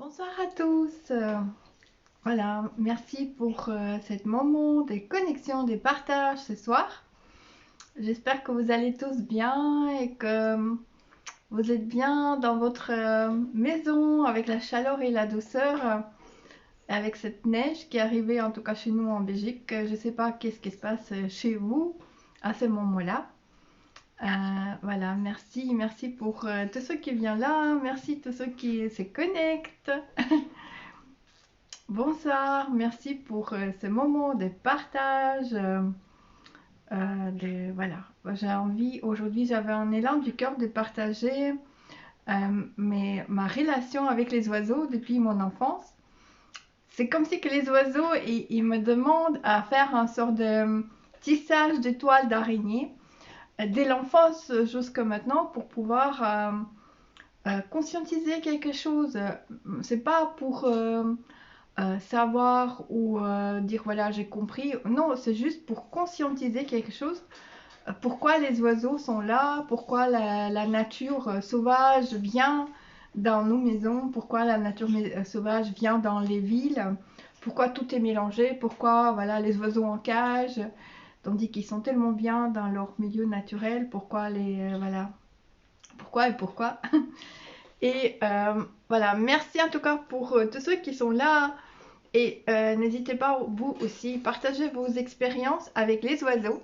Bonsoir à tous. Voilà, merci pour ce moment de connexion, de partage ce soir. J'espère que vous allez tous bien et que vous êtes bien dans votre maison avec la chaleur et la douceur, avec cette neige qui est arrivée en tout cas chez nous en Belgique. Je ne sais pas qu'est-ce qui se passe chez vous à ce moment-là. Voilà, merci pour tous ceux qui viennent là, merci tous ceux qui se connectent. Bonsoir, merci pour ce moment de partage. Voilà, j'ai envie, aujourd'hui j'avais un élan du cœur de partager ma relation avec les oiseaux depuis mon enfance. C'est comme si que les oiseaux, ils me demandent à faire un sort de tissage de toile d'araignée dès l'enfance jusqu'à maintenant pour pouvoir conscientiser quelque chose. C'est pas pour savoir ou dire voilà j'ai compris. Non, c'est juste pour conscientiser quelque chose. Pourquoi les oiseaux sont là, pourquoi la nature sauvage vient dans nos maisons, pourquoi la nature sauvage vient dans les villes, pourquoi tout est mélangé, pourquoi voilà les oiseaux en cage, tandis qu'ils sont tellement bien dans leur milieu naturel, pourquoi les voilà, pourquoi et pourquoi. Et voilà, merci en tout cas pour tous ceux qui sont là. Et n'hésitez pas, vous aussi, partagez vos expériences avec les oiseaux.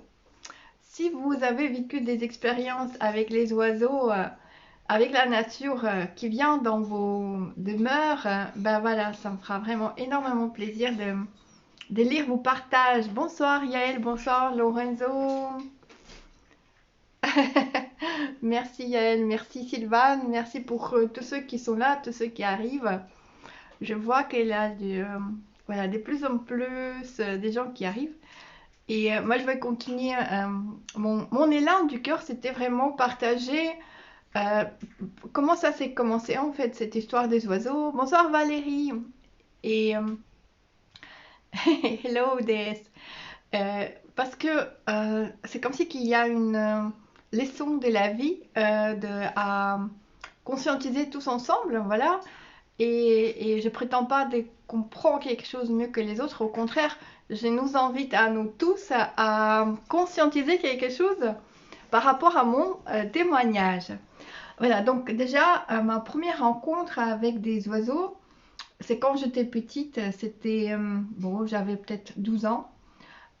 Si vous avez vécu des expériences avec les oiseaux, avec la nature qui vient dans vos demeures, ben voilà, ça me fera vraiment énormément plaisir de lire vos partages. Bonsoir Yael, bonsoir Lorenzo. Merci Yael, merci Sylvane, merci pour tous ceux qui sont là, tous ceux qui arrivent. Je vois qu'il y a voilà, de plus en plus des gens qui arrivent. Et moi, je vais continuer. Mon élan du cœur, c'était vraiment partager euh, comment ça s'est commencé en fait, cette histoire des oiseaux. Bonsoir Valérie. Et hello DS. Parce que c'est comme si qu'il y a une leçon de la vie à conscientiser tous ensemble, voilà. Et je prétends pas de comprendre quelque chose mieux que les autres. Au contraire, je nous invite à nous tous à conscientiser quelque chose par rapport à mon témoignage. Voilà, donc déjà, ma première rencontre avec des oiseaux, c'est quand j'étais petite, c'était, bon, j'avais peut-être 12 ans.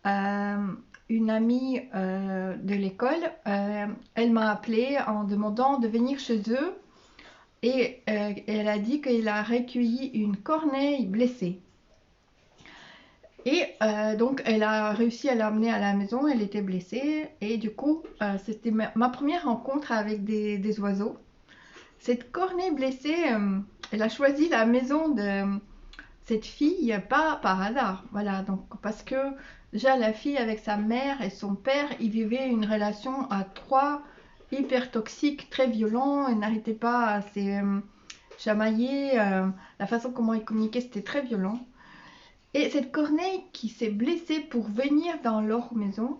Euh, une amie de l'école, elle m'a appelée en demandant de venir chez eux et elle a dit qu'elle a recueilli une corneille blessée. Et donc elle a réussi à l'amener à la maison, elle était blessée et du coup c'était ma première rencontre avec des oiseaux. Cette corneille blessée, elle a choisi la maison de cette fille pas par hasard, voilà, donc parce que déjà la fille avec sa mère et son père, ils vivaient une relation à trois hyper toxique, très violent, ils n'arrêtaient pas à se chamailler, la façon comment ils communiquaient c'était très violent. Et cette corneille qui s'est blessée pour venir dans leur maison,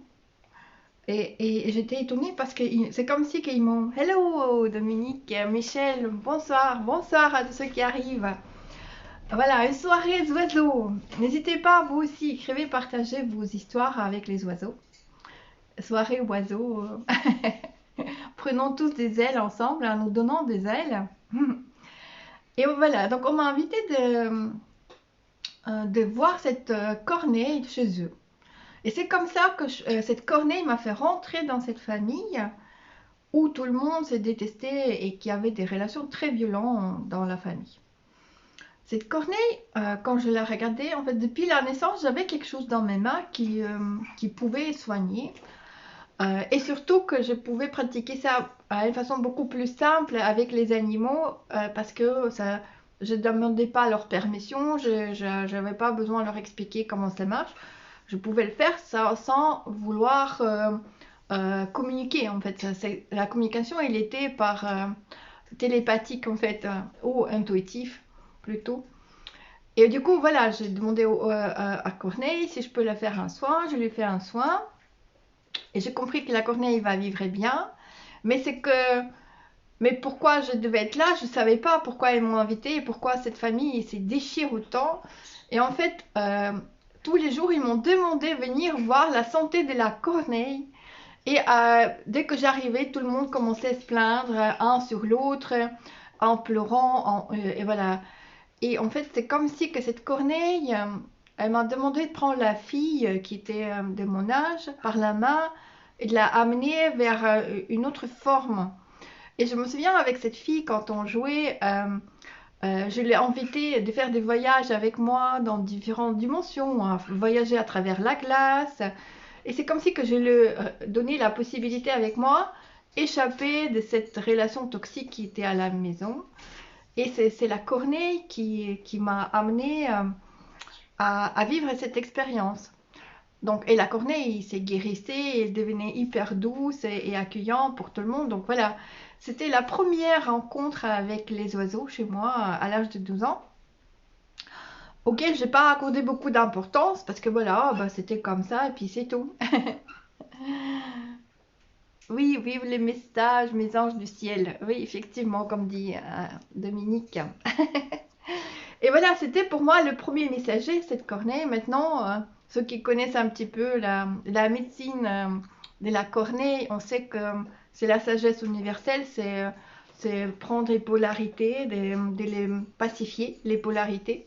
et j'étais étonnée parce que c'est comme si ils m'ont Hello Dominique, Michel, bonsoir, bonsoir à tous ceux qui arrivent. Voilà, une soirée d'oiseaux. N'hésitez pas, vous aussi, écrivez, partagez vos histoires avec les oiseaux. Soirée oiseaux. Prenons tous des ailes ensemble, en nous donnant des ailes. Et voilà, donc on m'a invité de voir cette corneille chez eux. Et c'est comme ça que cette corneille m'a fait rentrer dans cette famille où tout le monde se détestait et qui avait des relations très violentes dans la famille. Cette corneille, quand je la regardais, en fait, depuis la naissance, j'avais quelque chose dans mes mains qui pouvait soigner. Et surtout que je pouvais pratiquer ça à une façon beaucoup plus simple avec les animaux parce que ça, je ne demandais pas leur permission, je n'avais pas besoin de leur expliquer comment ça marche. Je pouvais le faire sans vouloir communiquer en fait. La communication, elle était par télépathique en fait, ou intuitif plutôt. Et du coup, voilà, j'ai demandé à Corneille si je peux la faire un soin. Je lui ai fait un soin. Et j'ai compris que la corneille va vivre bien. Mais c'est que Mais pourquoi je devais être là, je ne savais pas pourquoi ils m'ont invité et pourquoi cette famille s'est déchire autant. Et en fait, tous les jours, ils m'ont demandé de venir voir la santé de la corneille. Et dès que j'arrivais, tout le monde commençait à se plaindre, un sur l'autre, en pleurant, et voilà. Et en fait, c'est comme si que cette corneille, elle m'a demandé de prendre la fille qui était de mon âge par la main et de la amener vers une autre forme. Et je me souviens avec cette fille, quand on jouait, je l'ai invitée de faire des voyages avec moi dans différentes dimensions, hein, voyager à travers la glace. Et c'est comme si que je lui donnais la possibilité avec moi, échapper de cette relation toxique qui était à la maison. Et c'est la corneille qui m'a amenée à vivre cette expérience. Donc, et la corneille s'est guérissée, elle devenait hyper douce et accueillante pour tout le monde. Donc voilà, c'était la première rencontre avec les oiseaux chez moi à l'âge de 12 ans, auquel j'ai pas accordé beaucoup d'importance parce que voilà, bah, c'était comme ça et puis c'est tout. Oui, vive les messages, mes anges du ciel. Oui, effectivement, comme dit Dominique. Et voilà, c'était pour moi le premier messager, cette corneille. Maintenant, ceux qui connaissent un petit peu la médecine de la corneille, on sait que c'est la sagesse universelle, c'est prendre les polarités, de les pacifier, les polarités.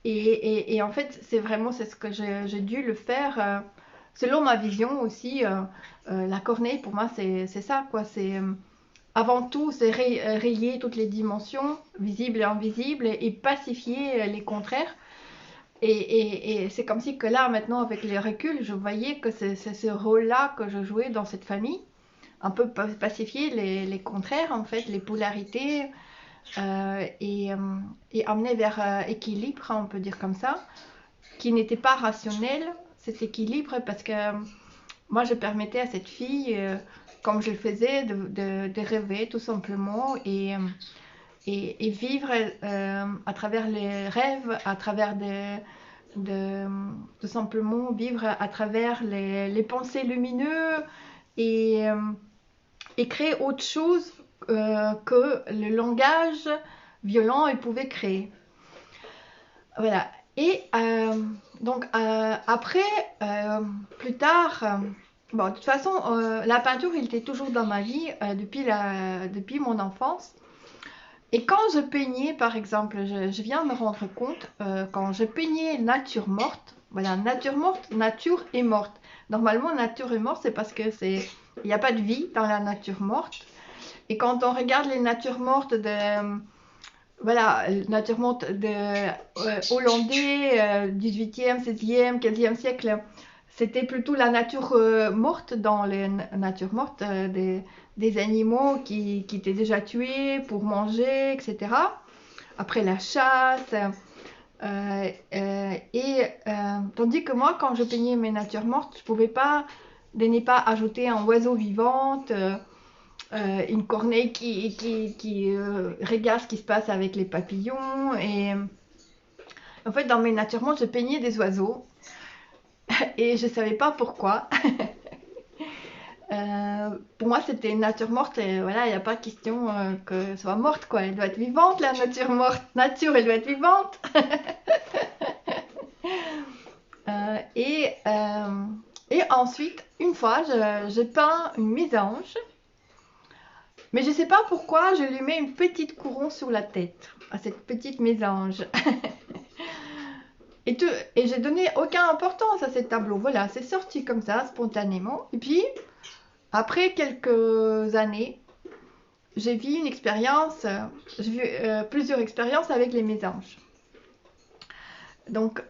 Et en fait, c'est ce que j'ai dû le faire selon ma vision aussi. La corneille, pour moi, c'est ça, quoi. C'est avant tout, c'est rayer toutes les dimensions, visibles et invisibles, et pacifier les contraires. Et c'est comme si que là, maintenant, avec les reculs, je voyais que c'est ce rôle-là que je jouais dans cette famille. Un peu pacifier les contraires, en fait, les polarités, euh, et, euh, et amener vers équilibre, on peut dire comme ça, qui n'était pas rationnel, cet équilibre, parce que moi, je permettais à cette fille, comme je le faisais, de rêver tout simplement et vivre à travers les rêves, à travers tout simplement vivre à travers les pensées lumineuses et, euh, et créer autre chose que le langage violent elle pouvait créer. Voilà. Et donc après, plus tard, bon, de toute façon, la peinture, il était toujours dans ma vie depuis mon enfance. Et quand je peignais, par exemple, je viens de me rendre compte, quand je peignais nature morte, voilà, nature morte, nature est morte. Normalement, nature est morte, c'est parce que il n'y a pas de vie dans la nature morte. Et quand on regarde les natures mortes voilà, nature morte hollandais, 18e, 16e, 15e siècle, c'était plutôt la nature morte dans les natures mortes des animaux qui étaient déjà tués pour manger, etc. Après la chasse. Tandis que moi, quand je peignais mes natures mortes, je pouvais pas ne pas ajouter un oiseau vivant, une corneille qui regarde ce qui se passe avec les papillons. Et en fait, dans mes natures mortes, je peignais des oiseaux et je savais pas pourquoi. Pour moi, c'était une nature morte et voilà, il n'y a pas question que soit morte, quoi. Elle doit être vivante, la nature morte. Nature, elle doit être vivante. Euh, et, euh, et ensuite, une fois, je peins une mésange. Mais je ne sais pas pourquoi je lui mets une petite couronne sur la tête à cette petite mésange. Et, et j'ai donné aucune importance à ces tableaux. Voilà, c'est sorti comme ça, spontanément. Et puis, après quelques années, j'ai vu une expérience, j'ai vu plusieurs expériences avec les mésanges. Donc,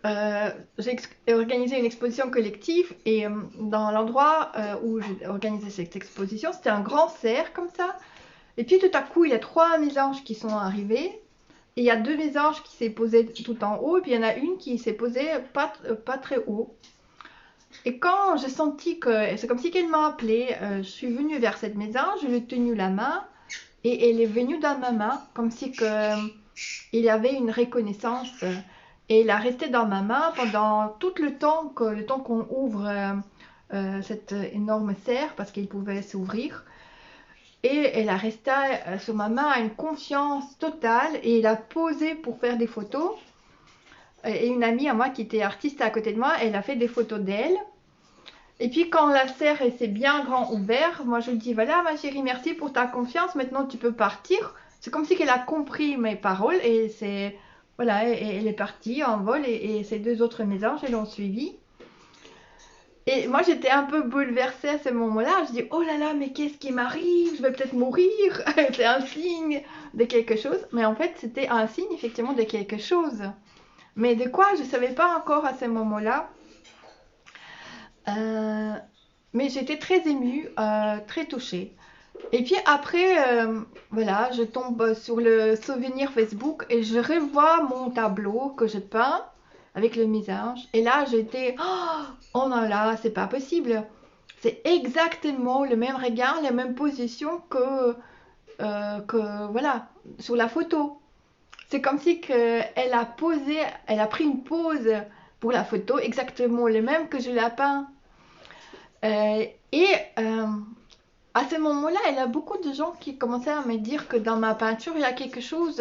j'ai organisé une exposition collective et dans l'endroit où j'ai organisé cette exposition, c'était un grand cerf comme ça. Et puis tout à coup, il y a 3 mésanges qui sont arrivés. Et il y a 2 mésanges qui s'est posées tout en haut. Et puis il y en a une qui s'est posée pas très haut. Et quand j'ai senti que c'est comme si qu'elle m'a appelée, je suis venue vers cette mésange, je lui ai tenu la main. Et elle est venue dans ma main, comme si que, il y avait une reconnaissance. Et elle a resté dans ma main pendant tout le temps qu'on ouvre cette énorme serre, parce qu'il pouvait s'ouvrir. Et elle a resté sur ma main à une confiance totale et elle a posé pour faire des photos. Et une amie à moi qui était artiste à côté de moi, elle a fait des photos d'elle. Et puis quand la serre s'est bien grand ouvert, moi je lui dis voilà ma chérie, merci pour ta confiance, maintenant tu peux partir. C'est comme si qu'elle a compris mes paroles et c'est voilà, elle est partie en vol et ces deux autres mésanges elles l'ont suivi. Et moi j'étais un peu bouleversée à ce moment-là. Je dis oh là là, mais qu'est-ce qui m'arrive? Je vais peut-être mourir. C'est un signe de quelque chose. Mais en fait c'était un signe effectivement de quelque chose. Mais de quoi je ne savais pas encore à ce moment-là. Euh, mais j'étais très émue, très touchée. Et puis après, voilà, je tombe sur le souvenir Facebook et je revois mon tableau que j'ai peint avec le mésange. Et là, j'étais, oh là là, c'est pas possible. C'est exactement le même regard, la même position que voilà, sur la photo. C'est comme si elle a posé, elle a pris une pose pour la photo, exactement le même que je l'ai peint. Et à ce moment-là, il y a beaucoup de gens qui commençaient à me dire que dans ma peinture, il y a quelque chose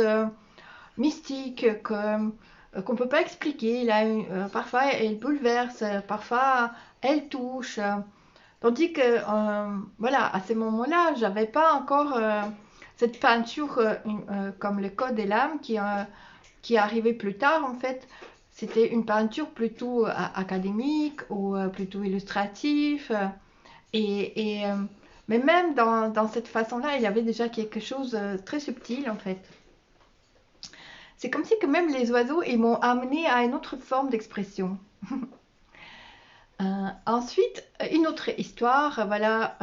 mystique qu'on ne peut pas expliquer. Parfois, elle bouleverse, parfois, elle touche. Tandis que, voilà, à ce moment-là, je n'avais pas encore cette peinture comme le Code des lames qui est arrivée plus tard, en fait. C'était une peinture plutôt académique ou plutôt illustrative. Et, mais même dans cette façon-là, il y avait déjà quelque chose de très subtil en fait. C'est comme si que même les oiseaux, ils m'ont amené à une autre forme d'expression. Ensuite, une autre histoire, voilà,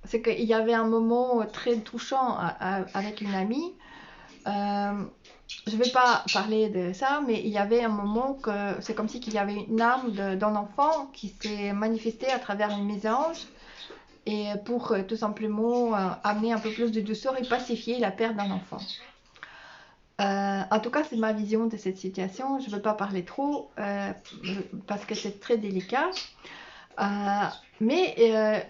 c'est qu'il y avait un moment très touchant avec une amie. Je ne vais pas parler de ça, mais il y avait un moment que c'est comme si qu'il y avait une âme d'un enfant qui s'est manifestée à travers une mésange et pour tout simplement amener un peu plus de douceur et pacifier la perte d'un enfant. En tout cas, c'est ma vision de cette situation. Je ne veux pas parler trop parce que c'est très délicat. Mais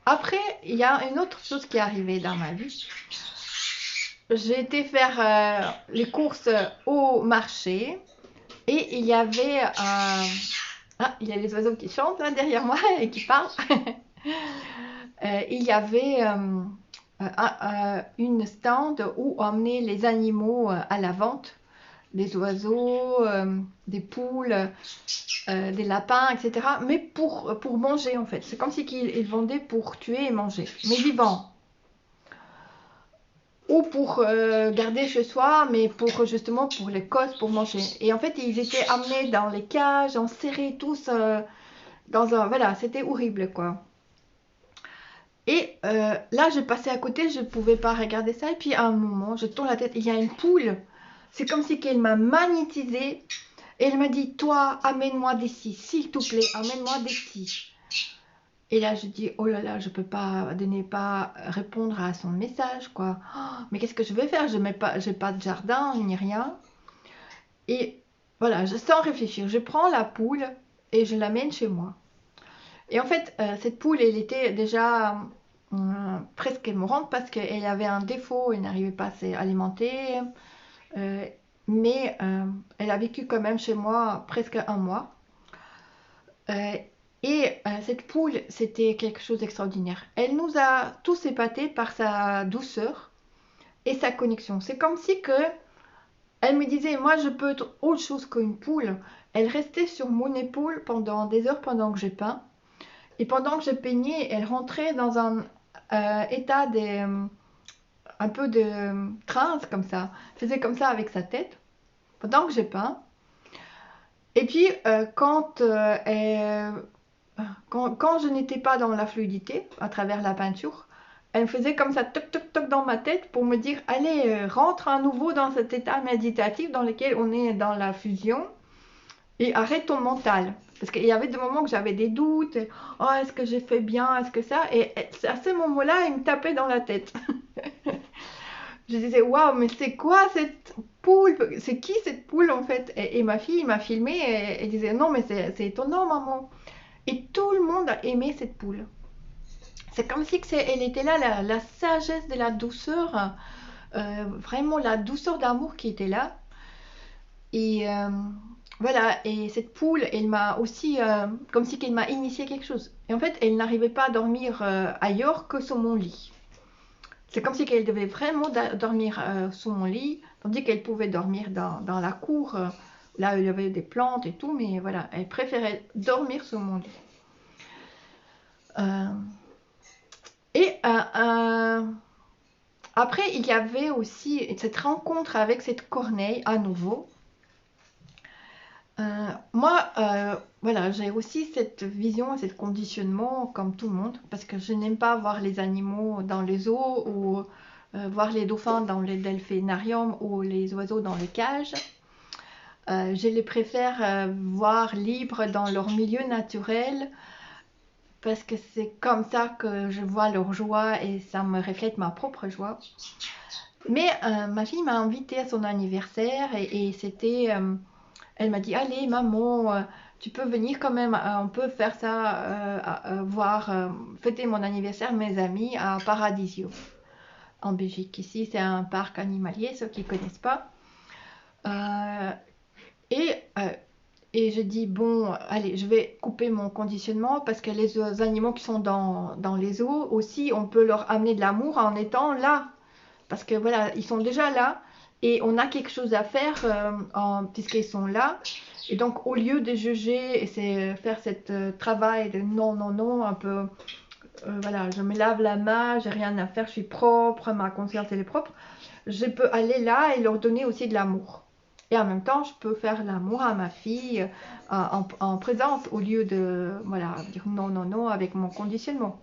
après, il y a une autre chose qui est arrivée dans ma vie. J'ai été faire les courses au marché et il y avait il y a les oiseaux qui chantent là derrière moi et qui parlent. Il y avait une stand où on emmenait les animaux à la vente, des oiseaux, des poules, des lapins, etc. Mais pour manger en fait. C'est comme si ils vendaient pour tuer et manger, mais vivants. Ou pour garder chez soi, mais justement pour les cosses, pour manger. Et en fait, ils étaient amenés dans les cages, enserrés tous dans un... Voilà, c'était horrible quoi. Et là, j'ai passé à côté, je ne pouvais pas regarder ça. Et puis à un moment, je tourne la tête, il y a une poule. C'est comme si qu'elle m'a magnétisée. Et elle m'a dit, toi, amène-moi d'ici, s'il te plaît, amène-moi d'ici. Et là, je dis, oh là là, je peux pas répondre à son message, quoi. Oh, mais qu'est-ce que je vais faire? Je n'ai pas de jardin, ni rien. Et voilà, sans réfléchir, je prends la poule et je l'amène chez moi. Et en fait, cette poule, elle était déjà presque mourante parce qu'elle avait un défaut, elle n'arrivait pas à s'alimenter. Mais elle a vécu quand même chez moi presque un mois. Et cette poule, c'était quelque chose d'extraordinaire. Elle nous a tous épatés par sa douceur et sa connexion. C'est comme si que elle me disait, moi je peux être autre chose qu'une poule. Elle restait sur mon épaule pendant des heures pendant que je peins. Et pendant que je peignais, elle rentrait dans un état un peu de transe comme ça. Elle faisait comme ça avec sa tête pendant que je peins. Et puis quand je n'étais pas dans la fluidité à travers la peinture, elle me faisait comme ça toc toc toc dans ma tête pour me dire allez rentre à nouveau dans cet état méditatif dans lequel on est dans la fusion et arrête ton mental. Parce qu'il y avait des moments que j'avais des doutes, oh est-ce que j'ai fait bien, est-ce que ça, et à ce moment-là il me tapait dans la tête. Je disais waouh mais c'est quoi cette poule, c'est qui cette poule en fait, et ma fille m'a filmé et disait non mais c'est étonnant maman. Et tout le monde a aimé cette poule. c'est comme si elle était là, la sagesse de la douceur, vraiment la douceur d'amour qui était là. Et voilà, et cette poule, elle m'a aussi, comme si qu'elle m'a initié quelque chose. Et en fait, elle n'arrivait pas à dormir ailleurs que sur mon lit. C'est comme si qu'elle devait vraiment dormir sous mon lit, tandis qu'elle pouvait dormir dans la cour, là où il y avait des plantes et tout, mais voilà, elle préférait dormir sous mon lit. Euh, et après, il y avait aussi cette rencontre avec cette corneille à nouveau. Moi, voilà, j'ai aussi cette vision, cet conditionnement comme tout le monde, parce que je n'aime pas voir les animaux dans les eaux ou voir les dauphins dans les delphinariums ou les oiseaux dans les cages. Je les préfère voir libres dans leur milieu naturel, parce que c'est comme ça que je vois leur joie et ça me reflète ma propre joie. Mais ma fille m'a invitée à son anniversaire et c'était... elle m'a dit, allez maman, tu peux venir quand même, on peut faire ça, voir, fêter mon anniversaire, mes amis, à Paradisio, en Belgique. Ici, c'est un parc animalier, ceux qui ne connaissent pas. Euh, et, euh, et je dis, bon, allez, je vais couper mon conditionnement parce que les animaux qui sont dans les eaux aussi, on peut leur amener de l'amour en étant là. Parce que voilà, ils sont déjà là et on a quelque chose à faire puisqu'ils sont là. Et donc, au lieu de juger et faire ce travail de non, non, non, un peu, voilà, je me lave la main, j'ai rien à faire, je suis propre, ma conscience elle est propre, je peux aller là et leur donner aussi de l'amour. Et en même temps, je peux faire l'amour à ma fille en présence au lieu de voilà, dire non, non, non avec mon conditionnement.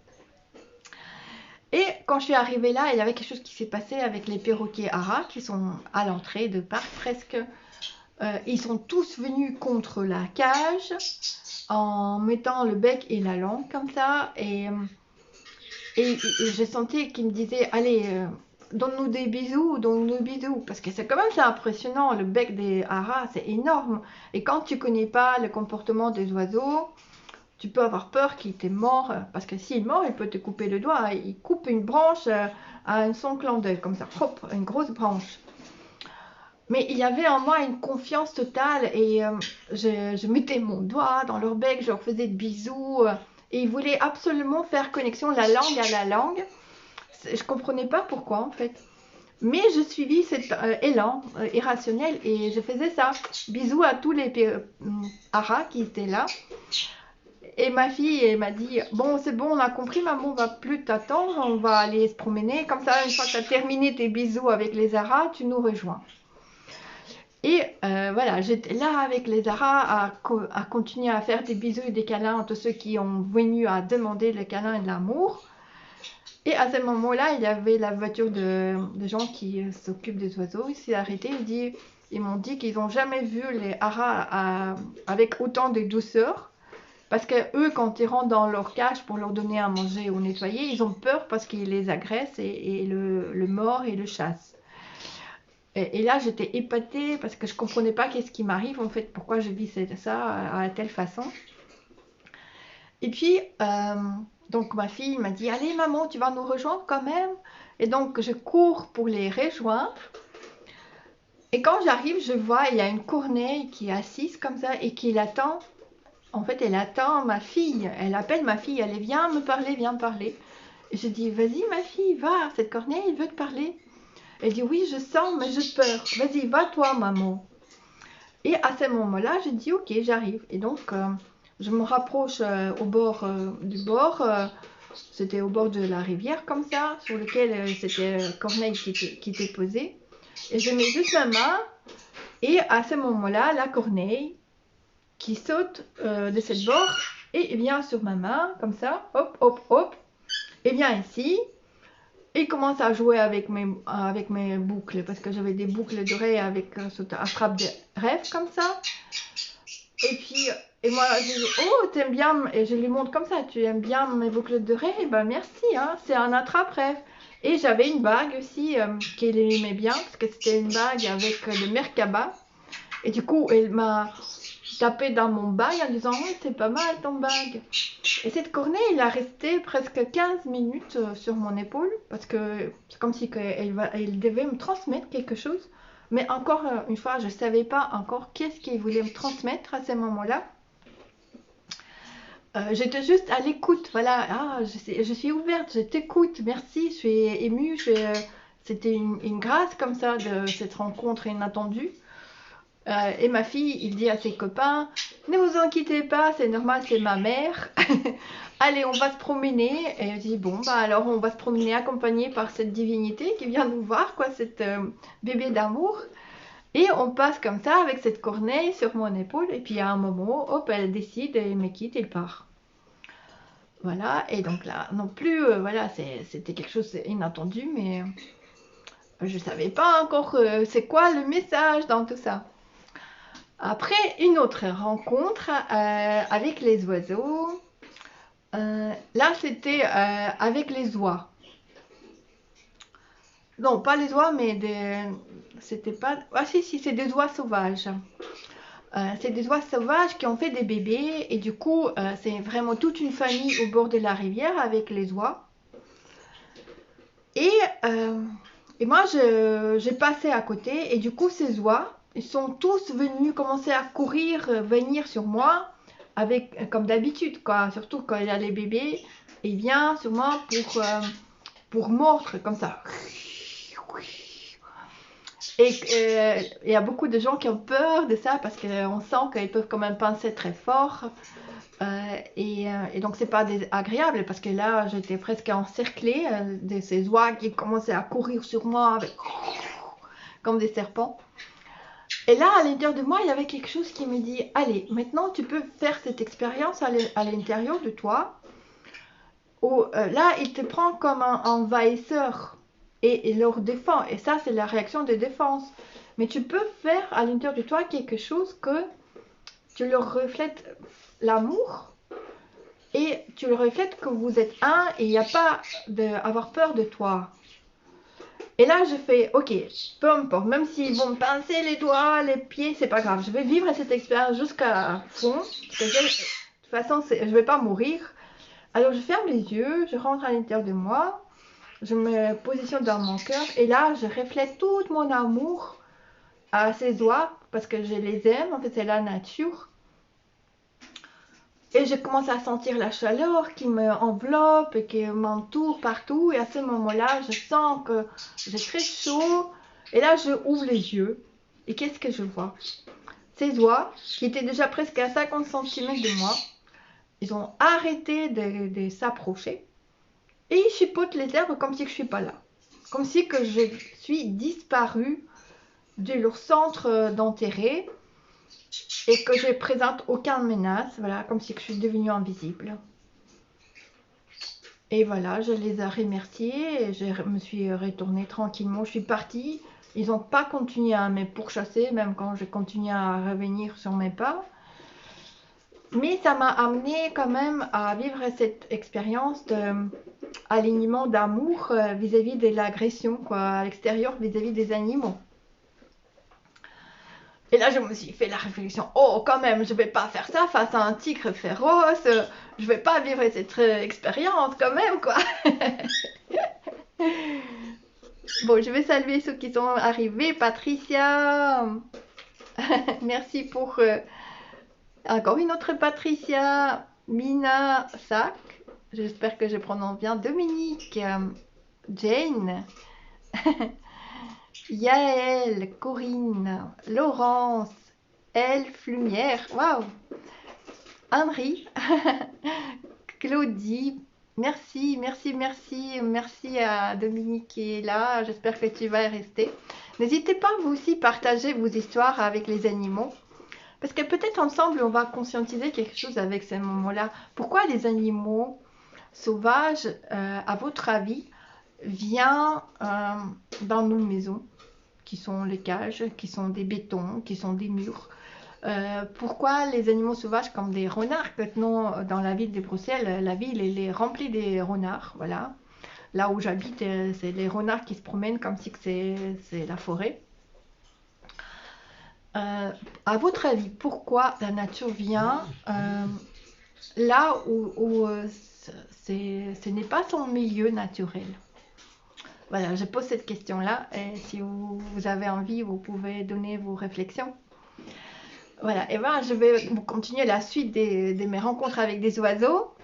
Et quand je suis arrivée là, il y avait quelque chose qui s'est passé avec les perroquets haras qui sont à l'entrée de parc presque. Ils sont tous venus contre la cage en mettant le bec et la langue comme ça. Et j'ai senti qu'ils me disaient, allez, donne-nous des bisous, donne-nous des bisous. Parce que c'est quand même impressionnant, le bec des haras, c'est énorme. Et quand tu connais pas le comportement des oiseaux, tu peux avoir peur qu'il t'est mort, parce que s'il est mort, il peut te couper le doigt. Il coupe une branche à un son clin d'œil, comme ça, hop, une grosse branche. Mais il y avait en moi une confiance totale et je mettais mon doigt dans leur bec, je leur faisais des bisous et ils voulaient absolument faire connexion la langue à la langue. Je comprenais pas pourquoi en fait. Mais je suivis cet élan irrationnel et je faisais ça. Bisous à tous les haras qui étaient là. Et ma fille elle m'a dit, bon c'est bon, on a compris maman, on va plus t'attendre, on va aller se promener. Comme ça, une fois que tu as terminé tes bisous avec les haras, tu nous rejoins. Et voilà, j'étais là avec les haras à continuer à faire des bisous et des câlins à tous ceux qui ont venu à demander le câlin et de l'amour. Et à ce moment-là, il y avait la voiture de gens qui s'occupent des oiseaux. Ils s'est arrêté, ils m'ont dit qu'ils n'ont jamais vu les haras avec autant de douceur. Parce que eux, quand ils rentrent dans leur cage pour leur donner à manger ou nettoyer, ils ont peur parce qu'ils les agressent et le mordent et le chassent. Et là, j'étais épatée parce que je ne comprenais pas qu'est-ce qui m'arrive, en fait, pourquoi je vis ça à telle façon. Et puis, donc ma fille m'a dit, allez maman, tu vas nous rejoindre quand même. Et donc, je cours pour les rejoindre. Et quand j'arrive, je vois, il y a une corneille qui est assise comme ça et qui l'attend. En fait, elle attend ma fille. Elle appelle ma fille, elle vient me parler, viens me parler. Et je dis, vas-y ma fille, va, cette corneille, elle veut te parler. Elle dit, oui, je sens, mais j'ai peur. Vas-y, va toi, maman. Et à ce moment-là, j'ai dit, ok, j'arrive. Et donc, je me rapproche au bord du bord. C'était au bord de la rivière, comme ça, sur lequel c'était Corneille qui était posée. Et je mets juste ma main. Et à ce moment-là, la Corneille qui saute de cette bord et vient sur ma main, comme ça, hop, hop, hop. Et vient ici. Et commence à jouer avec mes boucles, parce que j'avais des boucles d'oreilles avec cette attrape de rêve comme ça. Et puis, et moi, je dis, oh, t'aimes bien, et je lui montre comme ça, tu aimes bien mes boucles d'oreilles? Ben merci, hein, c'est un attrape-rêve. Et j'avais une bague aussi qu'elle aimait bien, parce que c'était une bague avec le Merkaba. Et du coup, elle m'a tapait dans mon bag en disant oui, c'est pas mal ton bag. Et cette corneille, il a resté presque 15 minutes sur mon épaule parce que c'est comme si elle devait me transmettre quelque chose. Mais encore une fois, je ne savais pas encore qu'est-ce qu'il voulait me transmettre à ce moment-là. J'étais juste à l'écoute, voilà. Ah, je suis ouverte, je t'écoute, merci, je suis émue. C'était une grâce comme ça de cette rencontre inattendue. Et ma fille, il dit à ses copains, ne vous inquiétez pas, c'est normal, c'est ma mère. Allez, on va se promener. Et elle dit, bon, bah alors on va se promener accompagnée par cette divinité qui vient nous voir, quoi, cette bébé d'amour. Et on passe comme ça avec cette corneille sur mon épaule. Et puis à un moment, hop, elle décide, elle me quitte, elle part. Voilà, et donc là, non plus, voilà, c'était quelque chose d'inattendu, mais je ne savais pas encore c'est quoi le message dans tout ça. Après, une autre rencontre avec les oiseaux. Là, c'était avec les oies. Non, pas les oies, mais c'était pas... Ah si, c'est des oies sauvages. C'est des oies sauvages qui ont fait des bébés. Et du coup, c'est vraiment toute une famille au bord de la rivière avec les oies. Et, et moi, j'ai passé à côté. Et du coup, ces oies, ils sont tous venus commencer à courir, venir sur moi. Avec, comme d'habitude, quoi. Surtout quand il y a les bébés. Il vient sur moi pour mordre, comme ça. Et il y a beaucoup de gens qui ont peur de ça parce qu'on sent qu'ils peuvent quand même pincer très fort. Et donc, c'est pas agréable parce que là, j'étais presque encerclée de ces oies qui commençaient à courir sur moi avec, comme des serpents. Et là, à l'intérieur de moi, il y avait quelque chose qui me dit, allez, maintenant, tu peux faire cette expérience à l'intérieur de toi. Où, là, il te prend comme un envahisseur. Et il leur défend. Et ça, c'est la réaction de défense. Mais tu peux faire à l'intérieur de toi quelque chose que tu leur reflètes l'amour et tu leur reflètes que vous êtes un et il n'y a pas d'avoir peur de toi. Et là, je fais, ok, peu importe, même s'ils vont me pincer les doigts, les pieds, c'est pas grave. Je vais vivre cette expérience jusqu'à fond. Parce que de toute façon, je ne vais pas mourir. Alors, je ferme les yeux, je rentre à l'intérieur de moi. Je me positionne dans mon cœur et là, je reflète tout mon amour à ces oies parce que je les aime. En fait, c'est la nature. Et je commence à sentir la chaleur qui me enveloppe et qui m'entoure partout. Et à ce moment-là, je sens que j'ai très chaud. Et là, je ouvre les yeux. Et qu'est-ce que je vois? Ces oies, qui étaient déjà presque à 50 cm de moi, ils ont arrêté de s'approcher. Et ils chipotent les herbes comme si je ne suis pas là. Comme si que je suis disparue de leur centre d'intérêt et que je ne présente aucune menace. Voilà, comme si que je suis devenue invisible. Et voilà, je les ai remerciés et je me suis retournée tranquillement. Je suis partie. Ils n'ont pas continué à me pourchasser, même quand j'ai continué à revenir sur mes pas. Mais ça m'a amené quand même à vivre cette expérience d'alignement d'amour vis-à-vis de l'agression, quoi, à l'extérieur vis-à-vis des animaux. Et là, je me suis fait la réflexion, oh, quand même, je ne vais pas faire ça face à un tigre féroce, je ne vais pas vivre cette expérience quand même, quoi. Bon, je vais saluer ceux qui sont arrivés. Patricia, merci pour... encore une autre Patricia, Mina Sac, j'espère que je prononce bien, Dominique, Jane, Yael, Corinne, Laurence, Elf Lumière, waouh, Henri, Claudie, merci, merci, merci, merci à Dominique qui est là, j'espère que tu vas rester. N'hésitez pas vous aussi partager vos histoires avec les animaux. Parce que peut-être ensemble, on va conscientiser quelque chose avec ces moments-là. Pourquoi les animaux sauvages, à votre avis, viennent dans nos maisons, qui sont les cages, qui sont des bétons, qui sont des murs? Pourquoi les animaux sauvages comme des renards? Maintenant, dans la ville de Bruxelles, la ville elle est remplie des renards. Voilà. Là où j'habite, c'est les renards qui se promènent comme si c'est la forêt. à votre avis, pourquoi la nature vient là où ce n'est pas son milieu naturel? Voilà, je pose cette question-là et si vous avez envie, vous pouvez donner vos réflexions. Voilà, et ben je vais continuer la suite de mes rencontres avec des oiseaux.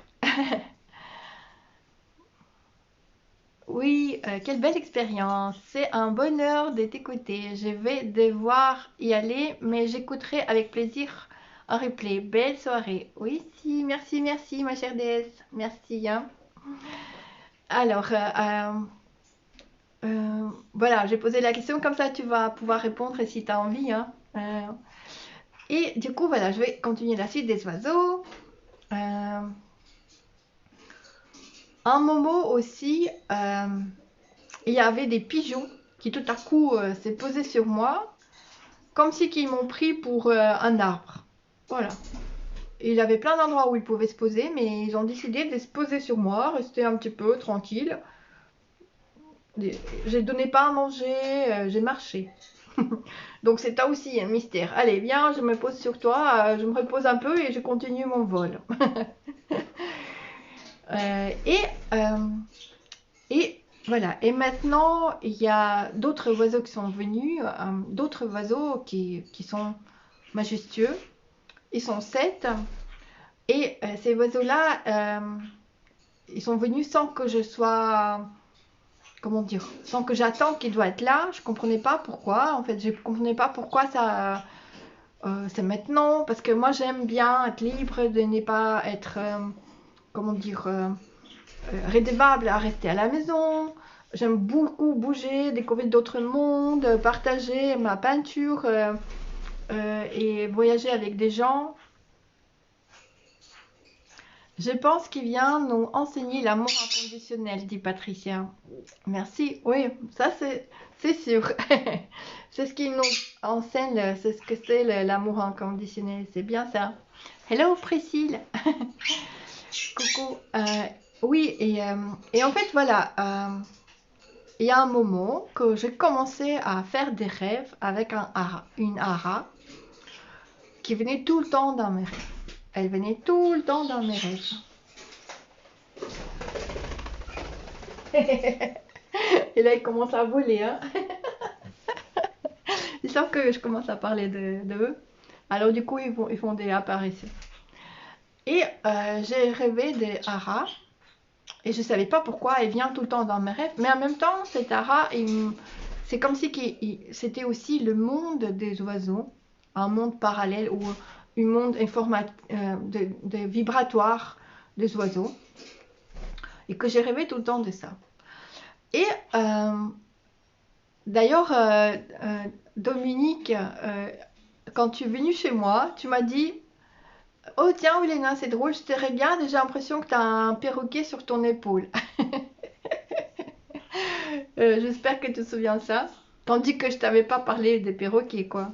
Oui, quelle belle expérience. C'est un bonheur de t'écouter. Je vais devoir y aller, mais j'écouterai avec plaisir un replay. Belle soirée. Oui, si, merci, merci, ma chère déesse. Merci, hein. Alors, voilà, j'ai posé la question, comme ça tu vas pouvoir répondre si tu as envie, hein. Et du coup, voilà, je vais continuer la suite des oiseaux. Un moment aussi, il y avait des pigeons qui tout à coup s'est posé sur moi, comme si qu'ils m'ont pris pour un arbre. Voilà. Il y avait plein d'endroits où ils pouvaient se poser, mais ils ont décidé de se poser sur moi, rester un petit peu tranquille. J'ai donné pas à manger, j'ai marché. Donc c'est aussi un mystère. Allez, viens, je me pose sur toi, je me repose un peu et je continue mon vol. Euh, et, euh, et voilà. Et maintenant, il y a d'autres oiseaux qui sont venus, d'autres oiseaux qui sont majestueux. Ils sont 7. Et ces oiseaux-là, ils sont venus sans que je sois, comment dire, sans que j'attende qu'ils doivent être là. Je comprenais pas pourquoi. En fait, je comprenais pas pourquoi ça. C'est maintenant, parce que moi j'aime bien être libre, de ne pas être, comment dire, rédevable à rester à la maison. J'aime beaucoup bouger, découvrir d'autres mondes, partager ma peinture et voyager avec des gens. Je pense qu'il vient nous enseigner l'amour inconditionnel, dit Patricia. Merci. Oui, ça c'est sûr. C'est ce qu'il nous enseigne, c'est ce que c'est l'amour inconditionnel. C'est bien ça. Hello Priscille. Coucou. Oui, et en fait, voilà. Il y a un moment que j'ai commencé à faire des rêves avec une hara qui venait tout le temps dans mes rêves. Elle venait tout le temps dans mes rêves. Et là, ils commencent à voler. Hein. Ils savent que je commence à parler de eux. Alors du coup, ils font des apparitions. Et j'ai rêvé des haras. Et je ne savais pas pourquoi elle vient tout le temps dans mes rêves. Mais en même temps, cette hara, c'est comme si c'était aussi le monde des oiseaux. Un monde parallèle ou un monde de vibratoire des oiseaux. Et que j'ai rêvé tout le temps de ça. Et d'ailleurs, Dominique, quand tu es venue chez moi, tu m'as dit « Oh tiens, Oulena, c'est drôle, je te regarde et j'ai l'impression que tu as un perroquet sur ton épaule. » J'espère que tu te souviens de ça. Tandis que je t'avais pas parlé des perroquets, quoi.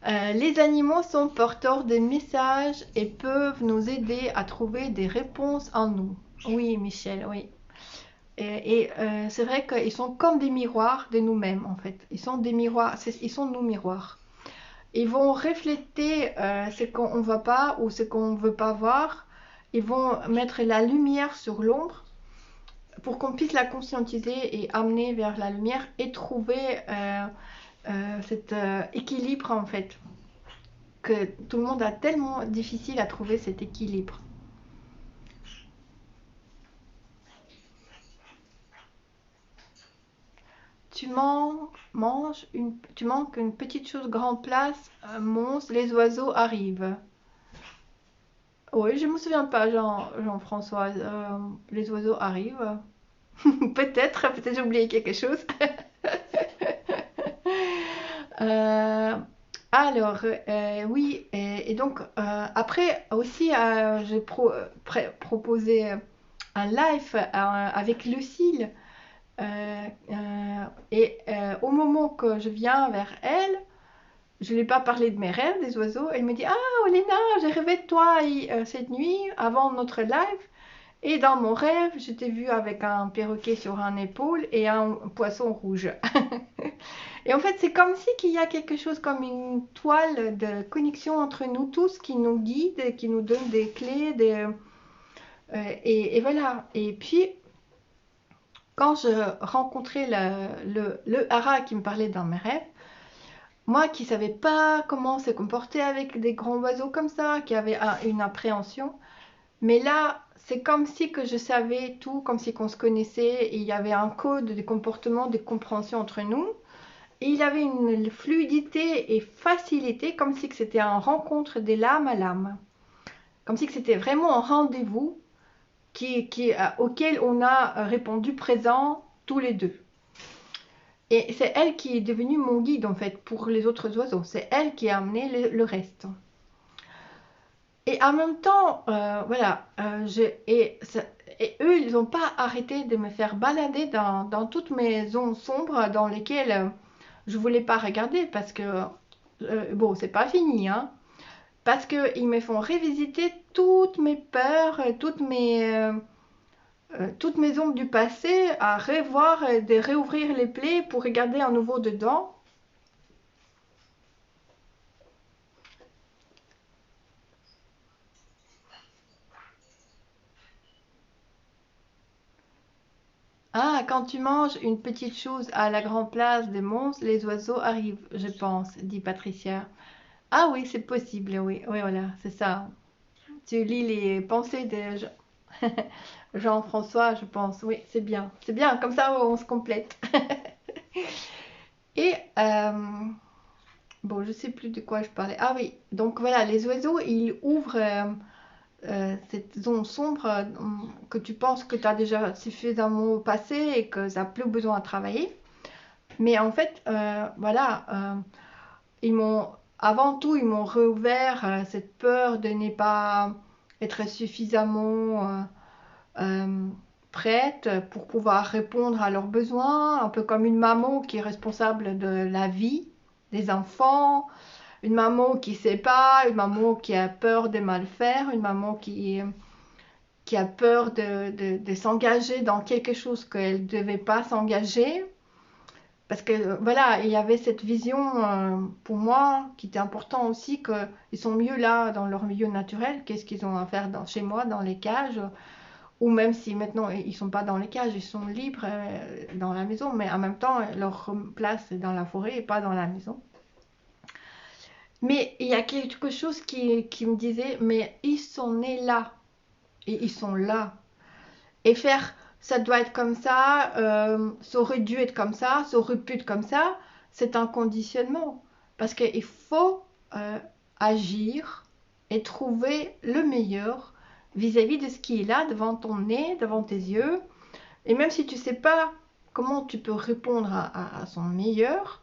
Les animaux sont porteurs de messages et peuvent nous aider à trouver des réponses en nous. Oui, Michel, oui. Et c'est vrai qu'ils sont comme des miroirs de nous-mêmes, en fait. Ils sont des miroirs, ils sont nos miroirs. Ils vont refléter ce qu'on ne voit pas ou ce qu'on ne veut pas voir. Ils vont mettre la lumière sur l'ombre pour qu'on puisse la conscientiser et amener vers la lumière et trouver cet équilibre, en fait. Que tout le monde a tellement difficile à trouver cet équilibre. Tu manges tu manques une petite chose grande place, monstre, les oiseaux arrivent. Oui, je me souviens pas, Jean-François, les oiseaux arrivent. Peut-être j'ai oublié quelque chose. Euh, alors, oui, et donc après aussi, j'ai proposé un live avec Lucille. Au moment que je viens vers elle, je ne lui ai pas parlé de mes rêves, des oiseaux. Elle me dit « Ah, Olena, j'ai rêvé de toi cette nuit, avant notre live. Et dans mon rêve, je t'ai vu avec un perroquet sur un épaule et un poisson rouge. Et en fait, c'est comme si qu'il y a quelque chose comme une toile de connexion entre nous tous qui nous guide, qui nous donne des clés, et voilà. Et puis, quand je rencontrais le hara qui me parlait dans mes rêves, moi qui savais pas comment se comporter avec des grands oiseaux comme ça, qui avait une appréhension, mais là, c'est comme si que je savais tout, comme si qu'on se connaissait, et il y avait un code de comportement, de compréhension entre nous. Et il y avait une fluidité et facilité, comme si que c'était une rencontre des lames à l'âme. Comme si que c'était vraiment un rendez-vous auquel on a répondu présent tous les deux. Et c'est elle qui est devenue mon guide, en fait, pour les autres oiseaux. C'est elle qui a amené le reste. Et en même temps, voilà, et eux, ils n'ont pas arrêté de me faire balader dans toutes mes zones sombres dans lesquelles je ne voulais pas regarder parce que, bon, c'est pas fini, hein, parce qu'ils me font revisiter toutes mes peurs, toutes mes ombres du passé, à revoir, de réouvrir les plaies pour regarder à nouveau dedans. Ah, quand tu manges une petite chose à la grande place des monstres, les oiseaux arrivent, je pense, dit Patricia. Ah oui, c'est possible, oui, oui, voilà, c'est ça. Tu lis les pensées de Jean-François, je pense. Oui, c'est bien, comme ça on se complète. Et bon, je sais plus de quoi je parlais. Ah oui, donc voilà, les oiseaux, ils ouvrent cette zone sombre que tu penses que tu as déjà suffisamment passé et que ça n'a plus besoin de travailler. Mais en fait, voilà, ils m'ont, avant tout, ils m'ont réouvert cette peur de ne pas être suffisamment euh, prête pour pouvoir répondre à leurs besoins, un peu comme une maman qui est responsable de la vie des enfants, une maman qui ne sait pas, une maman qui a peur de mal faire, une maman qui a peur de s'engager dans quelque chose qu'elle ne devait pas s'engager. Parce que voilà, il y avait cette vision pour moi qui était important aussi qu'ils sont mieux là dans leur milieu naturel. Qu'est-ce qu'ils ont à faire chez moi, dans les cages? Ou même si maintenant ils ne sont pas dans les cages, ils sont libres dans la maison, mais en même temps, leur place est dans la forêt et pas dans la maison. Mais il y a quelque chose qui me disait, mais ils sont nés là et ils sont là. Et faire ça doit être comme ça aurait dû être comme ça aurait pu être comme ça, c'est un conditionnement. Parce qu'il faut agir et trouver le meilleur vis-à-vis de ce qui est là devant ton nez, devant tes yeux. Et même si tu ne sais pas comment tu peux répondre à son meilleur,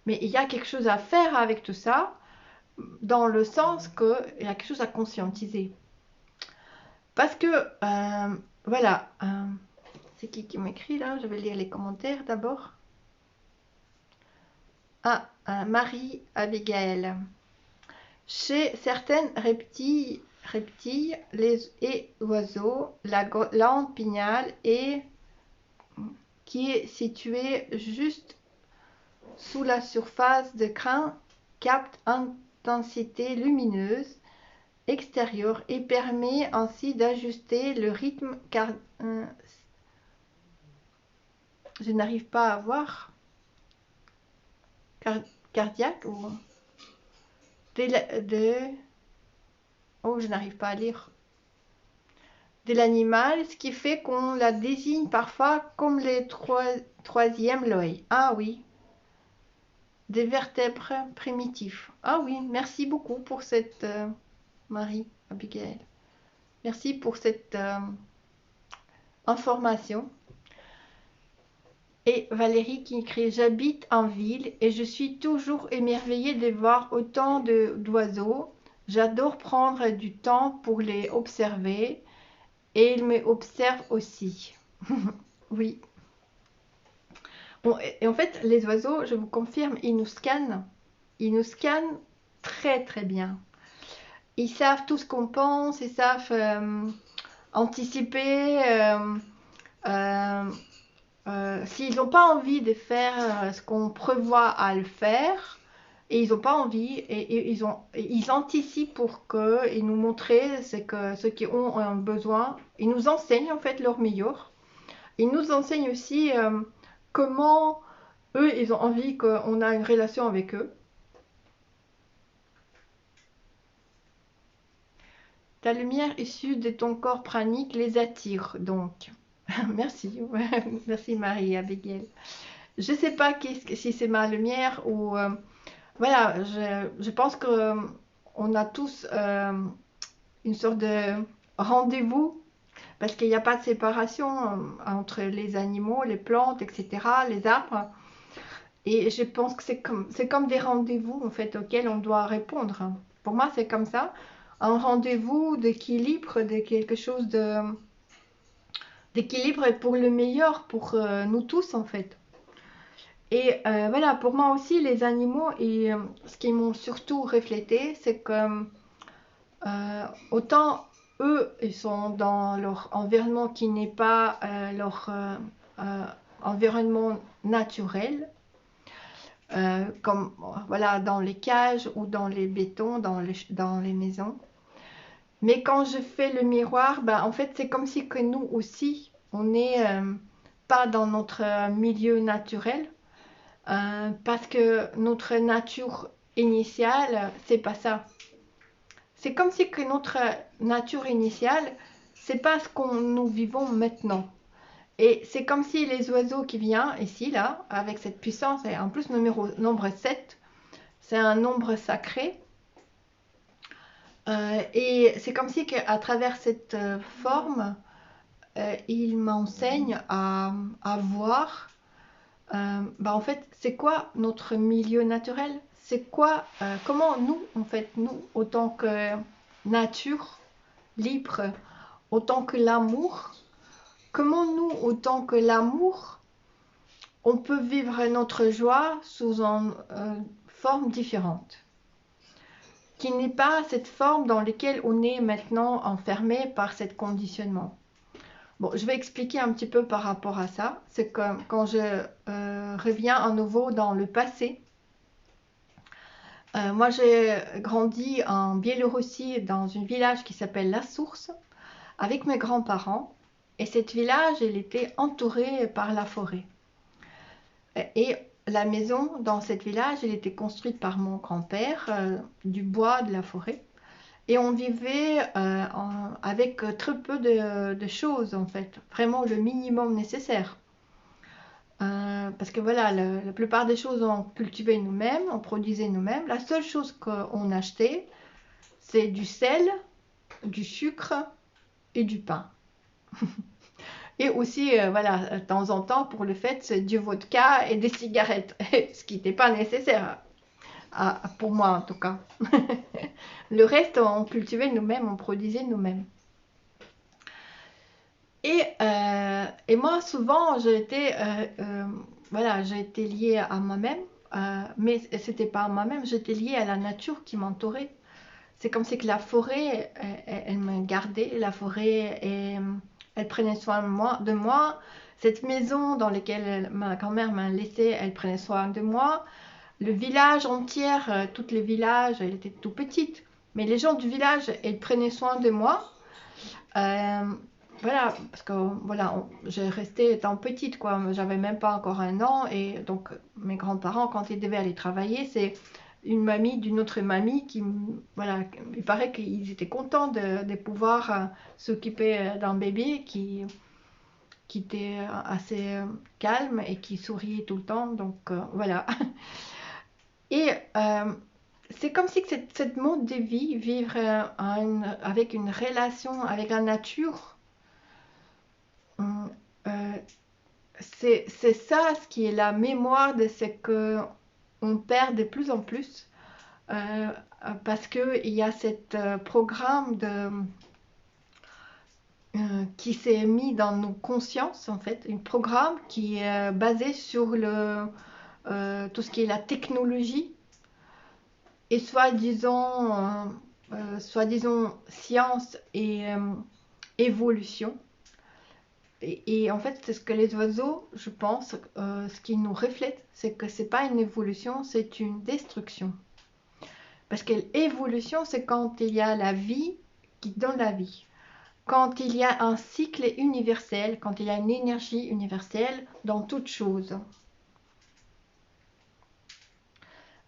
mais il y a quelque chose à faire avec tout ça, dans le sens qu'il y a quelque chose à conscientiser. Parce que, voilà, c'est qui m'écrit là? Je vais lire les commentaires d'abord. Ah, Marie Abigail. Chez certaines reptiles et oiseaux, la glande pinéale qui est située juste sous la surface du crâne capte intensité lumineuse extérieure et permet ainsi d'ajuster le rythme je n'arrive pas à voir cardiaque ou de oh je n'arrive pas à lire de l'animal, ce qui fait qu'on la désigne parfois comme le troisième l'œil. Ah oui, des vertèbres primitifs. Ah oui, merci beaucoup pour cette Marie Abigail. Merci pour cette information. Et Valérie qui écrit: j'habite en ville et je suis toujours émerveillée de voir autant d'oiseaux. J'adore prendre du temps pour les observer et ils me observent aussi. Oui. Bon, et en fait, les oiseaux, je vous confirme, ils nous scannent. Ils nous scannent très très bien. Ils savent tout ce qu'on pense, ils savent anticiper, s'ils n'ont pas envie de faire ce qu'on prévoit à le faire, et ils n'ont pas envie, et ils anticipent pour que, et nous montrer ceux qui ont un besoin, ils nous enseignent en fait leur meilleur. Ils nous enseignent aussi comment eux, ils ont envie qu'on a une relation avec eux. Ta lumière issue de ton corps pranique les attire donc. Merci, merci Marie Abigail. Je sais pas si c'est ma lumière ou voilà, je pense que on a tous une sorte de rendez-vous parce qu'il n'y a pas de séparation entre les animaux, les plantes, etc., les arbres. Et je pense que c'est comme des rendez-vous en fait auxquels on doit répondre. Pour moi, c'est comme ça, un rendez-vous d'équilibre, de quelque chose d'équilibre pour le meilleur pour nous tous en fait. Et voilà, pour moi aussi, les animaux, et ce qui m'ont surtout reflété, c'est que autant eux, ils sont dans leur environnement qui n'est pas leur environnement naturel, comme voilà, dans les cages ou dans les bétons, dans les maisons. Mais quand je fais le miroir, ben, en fait, c'est comme si que nous aussi, on n'est pas dans notre milieu naturel. Parce que notre nature initiale, c'est pas ça. C'est comme si que notre nature initiale, c'est pas ce qu'on nous vivons maintenant. Et c'est comme si les oiseaux qui viennent ici, là, avec cette puissance, et en plus nombre 7, c'est un nombre sacré. Et c'est comme si qu'à travers cette forme, il m'enseigne à voir. Bah en fait, c'est quoi notre milieu naturel? C'est quoi, comment nous, en fait, nous, autant que nature libre, autant que l'amour, comment nous, autant que l'amour, on peut vivre notre joie sous une forme différente, qui n'est pas cette forme dans laquelle on est maintenant enfermé par ce conditionnement. Bon, je vais expliquer un petit peu par rapport à ça. C'est comme quand je reviens à nouveau dans le passé. Moi, j'ai grandi en Biélorussie dans un village qui s'appelle La Source avec mes grands-parents. Et cet village, il était entouré par la forêt. Et la maison dans cet village, elle était construite par mon grand-père, du bois de la forêt. Et on vivait avec très peu de choses, en fait. Vraiment le minimum nécessaire. Parce que voilà, la plupart des choses, on cultivait nous-mêmes, on produisait nous-mêmes. La seule chose qu'on achetait, c'est du sel, du sucre et du pain. Et aussi, voilà, de temps en temps, pour le fait, c'est du vodka et des cigarettes. Ce qui n'était pas nécessaire, pour moi en tout cas. Le reste, on cultivait nous-mêmes, on produisait nous-mêmes. Et moi, souvent, voilà, j'ai été liée à moi-même, mais c'était pas à moi-même, j'étais liée à la nature qui m'entourait. C'est comme si que la forêt, elle me gardait, la forêt, elle prenait soin de moi. Cette maison dans laquelle ma grand-mère m'a laissée, elle prenait soin de moi. Le village entier, toutes les villages, elle était tout petite, mais les gens du village, ils prenaient soin de moi. Euh, voilà, parce que voilà, j'ai resté étant petite, quoi. J'avais même pas encore 1 an, et donc mes grands-parents, quand ils devaient aller travailler, c'est une mamie d'une autre mamie qui, voilà, il paraît qu'ils étaient contents de pouvoir s'occuper d'un bébé qui était assez calme et qui souriait tout le temps, donc voilà. Et c'est comme si cette mode de vie, vivre avec une relation avec la nature, euh, c'est ça ce qui est la mémoire de ce que on perd de plus en plus parce qu'il y a ce programme qui s'est mis dans nos consciences en fait, un programme qui est basé sur tout ce qui est la technologie et soi-disant science et évolution. Et en fait, c'est ce que les oiseaux, je pense, ce qui nous reflète, c'est que c'est pas une évolution, c'est une destruction. Parce que l'évolution, c'est quand il y a la vie qui donne la vie. Quand il y a un cycle universel, quand il y a une énergie universelle dans toute chose.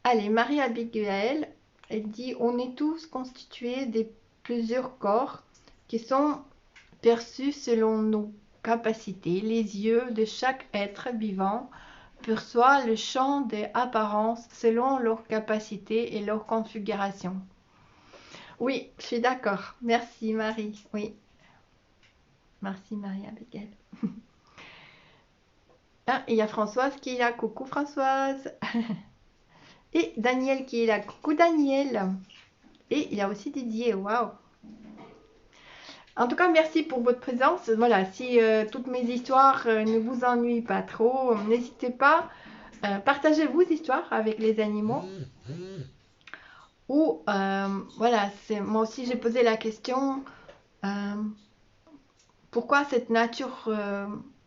Allez, Marie-Abigail, elle dit, on est tous constitués de plusieurs corps qui sont perçus selon nos capacités. Les yeux de chaque être vivant perçoivent le champ des apparences selon leurs capacités et leur configuration. Oui, je suis d'accord. Merci Marie. Oui. Merci Marie-Abigail. Ah, il y a Françoise qui est là. Coucou Françoise. Et Daniel qui est là. Coucou Daniel. Et il y a aussi Didier. Waouh. En tout cas, merci pour votre présence. Voilà, si toutes mes histoires ne vous ennuient pas trop, n'hésitez pas. Partagez vos histoires avec les animaux. Ou, voilà, moi aussi j'ai posé la question, euh, pourquoi cette nature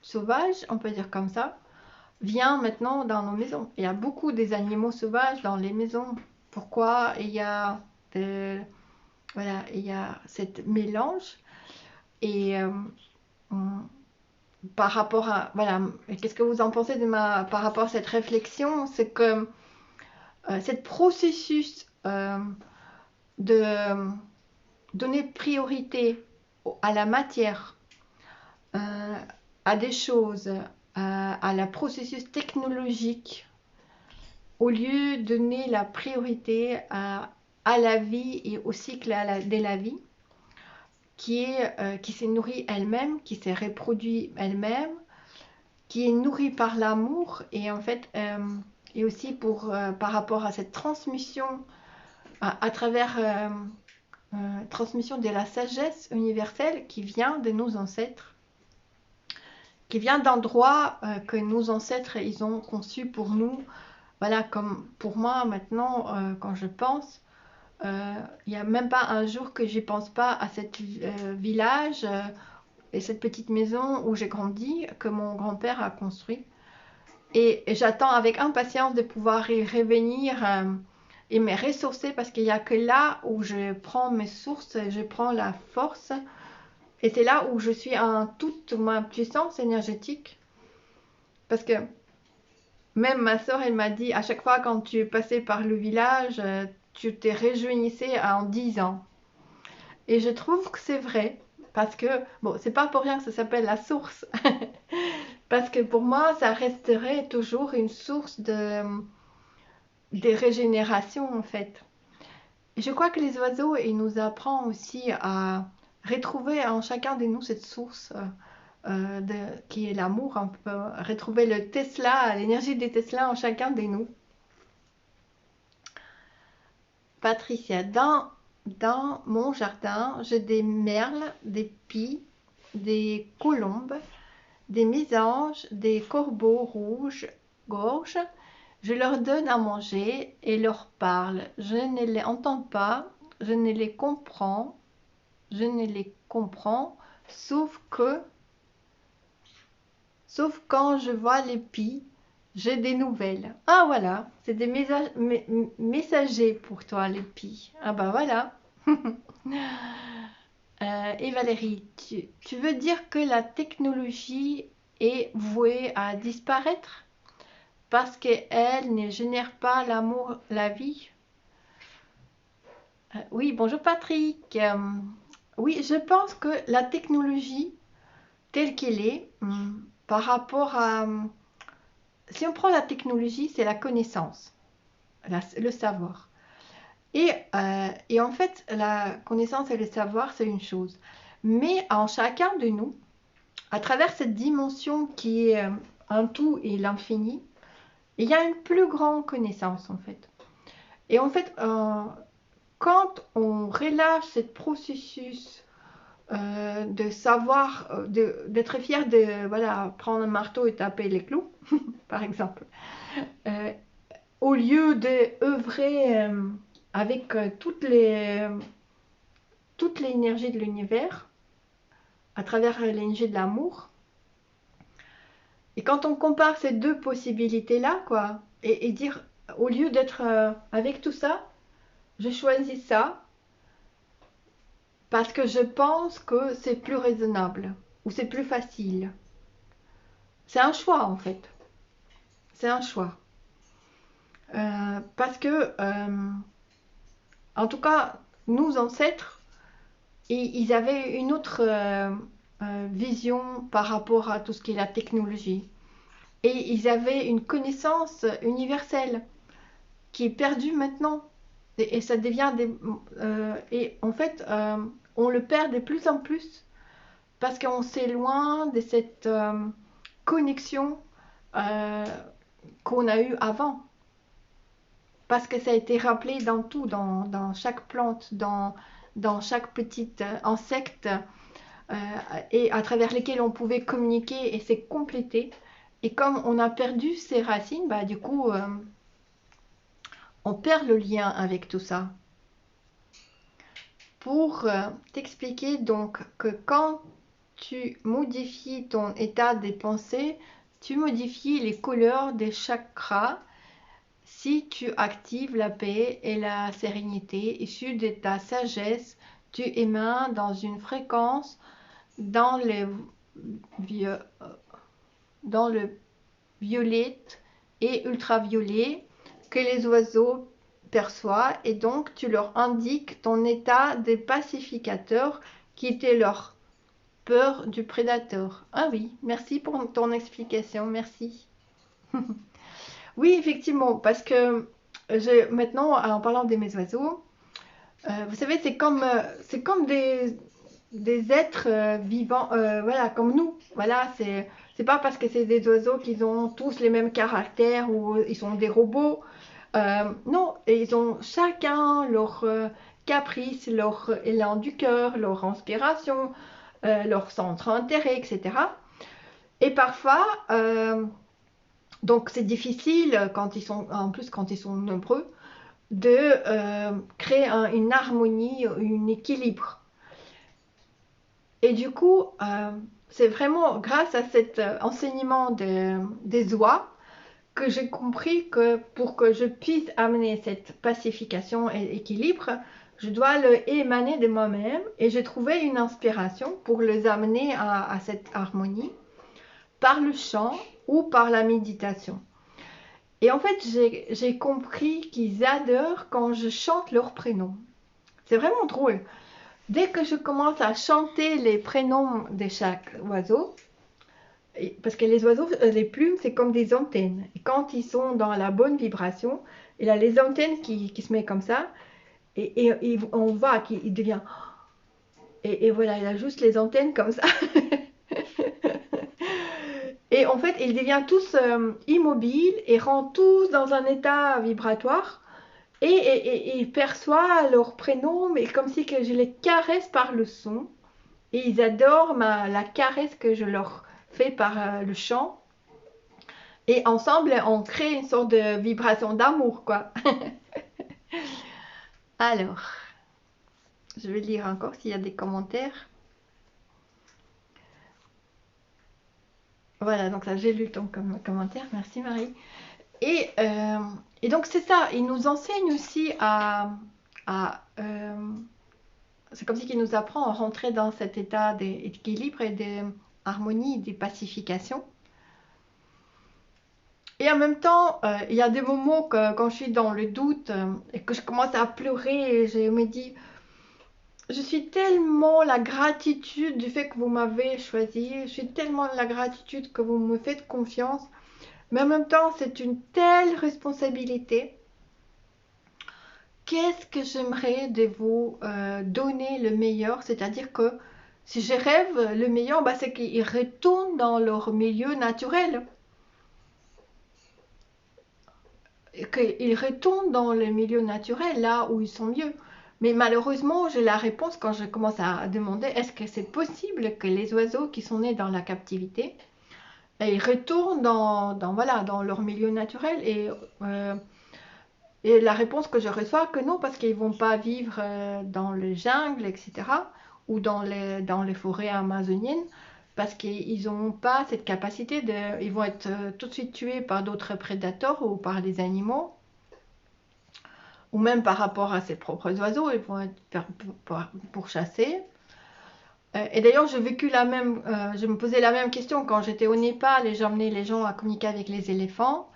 sauvage, on peut dire comme ça, vient maintenant dans nos maisons. Il y a beaucoup des animaux sauvages dans les maisons. Pourquoi il y a, voilà, il y a cette mélange et par rapport à, voilà, qu'est-ce que vous en pensez par rapport à cette réflexion, c'est que cet processus de donner priorité à la matière, à des choses, à la processus technologique, au lieu de donner la priorité à la vie et au cycle de la vie, qui s'est nourrie elle-même, qui s'est reproduite elle-même, qui est nourrie par l'amour et en fait et aussi par rapport à cette transmission à travers transmission de la sagesse universelle qui vient de nos ancêtres, qui vient d'endroits que nos ancêtres ils ont conçus pour nous. Voilà, comme pour moi maintenant, quand je pense, il n'y a même pas un jour que je n'y pense pas à cet village et cette petite maison où j'ai grandi, que mon grand-père a construit. Et j'attends avec impatience de pouvoir y revenir et me ressourcer parce qu'il n'y a que là où je prends mes sources, je prends la force. Et c'est là où je suis en toute ma puissance énergétique. Parce que même ma soeur, elle m'a dit, à chaque fois quand tu passais par le village, tu t'es réjouissée en 10 ans. Et je trouve que c'est vrai. Parce que, bon, c'est pas pour rien que ça s'appelle la source. Parce que pour moi, ça resterait toujours une source de régénération, en fait. Et je crois que les oiseaux, ils nous apprennent aussi à retrouver en chacun de nous cette source qui est l'amour. On peut retrouver le Tesla, l'énergie des Tesla en chacun de nous. Patricia, dans mon jardin, j'ai des merles, des pies, des colombes, des mésanges, des corbeaux rouges gorges. Je leur donne à manger et leur parle. Je ne les entends pas, je ne les comprends, sauf quand je vois les pies, j'ai des nouvelles. Ah voilà, c'est des messagers pour toi les pies. Ah bah voilà. Et Valérie, tu veux dire que la technologie est vouée à disparaître parce qu'elle ne génère pas l'amour, la vie? Oui, bonjour Patrick. Oui, je pense que la technologie telle qu'elle est, par rapport à... si on prend la technologie, c'est la connaissance, le savoir. Et en fait, la connaissance et le savoir, c'est une chose. Mais en chacun de nous, à travers cette dimension qui est un tout et l'infini, il y a une plus grande connaissance en fait. Et en fait, quand on relâche ce processus de savoir, d'être fier de voilà, prendre un marteau et taper les clous, par exemple, euh, au lieu d'œuvrer avec toute l'énergie de l'univers, à travers l'énergie de l'amour. Et quand on compare ces deux possibilités-là, quoi, et dire, au lieu d'être avec tout ça, je choisis ça parce que je pense que c'est plus raisonnable ou c'est plus facile. C'est un choix en fait. C'est un choix. Parce que, en tout cas, nos ancêtres, ils avaient une autre vision par rapport à tout ce qui est la technologie. Et ils avaient une connaissance universelle qui est perdue maintenant. Et ça devient des... et en fait, on le perd de plus en plus parce qu'on s'éloigne de cette connexion euh, qu'on a eue avant. Parce que ça a été rappelé dans tout, dans chaque plante, dans chaque petit insecte, euh, et à travers lesquels on pouvait communiquer et c'est complété. Et comme on a perdu ses racines, bah, du coup, on perd le lien avec tout ça. Pour t'expliquer donc que quand tu modifies ton état des pensées, tu modifies les couleurs des chakras si tu actives la paix et la sérénité issue de ta sagesse. Tu émets dans une fréquence dans le, dans le violet et ultraviolet que les oiseaux perçoivent et donc tu leur indiques ton état de pacificateur qui était leur peur du prédateur. Ah oui, merci pour ton explication, merci. Oui, effectivement, parce que maintenant, en parlant de mes oiseaux, vous savez, c'est comme des êtres vivants, voilà, comme nous. Voilà, c'est pas parce que c'est des oiseaux qu'ils ont tous les mêmes caractères ou ils sont des robots. Non, et ils ont chacun leur caprice, leur élan du cœur, leur inspiration, leur centre d'intérêt, etc. Et parfois, donc c'est difficile quand ils sont, en plus quand ils sont nombreux, de créer une harmonie, un équilibre. Et du coup, c'est vraiment grâce à cet enseignement des oies que j'ai compris que pour que je puisse amener cette pacification et équilibre, je dois le émaner de moi-même et j'ai trouvé une inspiration pour les amener à cette harmonie par le chant ou par la méditation. Et en fait, j'ai compris qu'ils adorent quand je chante leur prénom. C'est vraiment drôle. Dès que je commence à chanter les prénoms de chaque oiseau, parce que les oiseaux, les plumes, c'est comme des antennes. Et quand ils sont dans la bonne vibration, il a les antennes qui se mettent comme ça, et on voit qu'il devient... Et voilà, il a juste les antennes comme ça. Et en fait, ils deviennent tous immobiles et rentrent tous dans un état vibratoire. Et ils perçoivent leur prénom, mais comme si que je les caresse par le son. Et ils adorent la caresse que je leur fais par le chant. Et ensemble, on crée une sorte de vibration d'amour, quoi. Alors, je vais lire encore s'il y a des commentaires. Voilà, donc là, j'ai lu ton commentaire. Merci, Marie. Et donc, c'est ça. Il nous enseigne aussi c'est comme si qu'il nous apprend à rentrer dans cet état d'équilibre et d'harmonie, de pacification. Et en même temps, il y a des moments que quand je suis dans le doute et que je commence à pleurer, et je me dis, je suis tellement la gratitude du fait que vous m'avez choisi, je suis tellement la gratitude que vous me faites confiance, mais en même temps, c'est une telle responsabilité. Qu'est-ce que j'aimerais de vous donner le meilleur, c'est-à-dire que si je rêve le meilleur, bah, c'est qu'ils retournent dans leur milieu naturel. Qu'ils retournent dans le milieu naturel, là où ils sont mieux. Mais malheureusement, j'ai la réponse quand je commence à demander est-ce que c'est possible que les oiseaux qui sont nés dans la captivité, ils retournent voilà, dans leur milieu naturel et la réponse que je reçois, que non, parce qu'ils ne vont pas vivre dans le jungle, etc. ou dans les forêts amazoniennes, parce qu'ils n'ont pas cette capacité ils vont être tout de suite tués par d'autres prédateurs ou par des animaux, ou même par rapport à ses propres oiseaux, ils vont être pourchassés. Et d'ailleurs, je me posais la même question quand j'étais au Népal et j'emmenais les gens à communiquer avec les éléphants.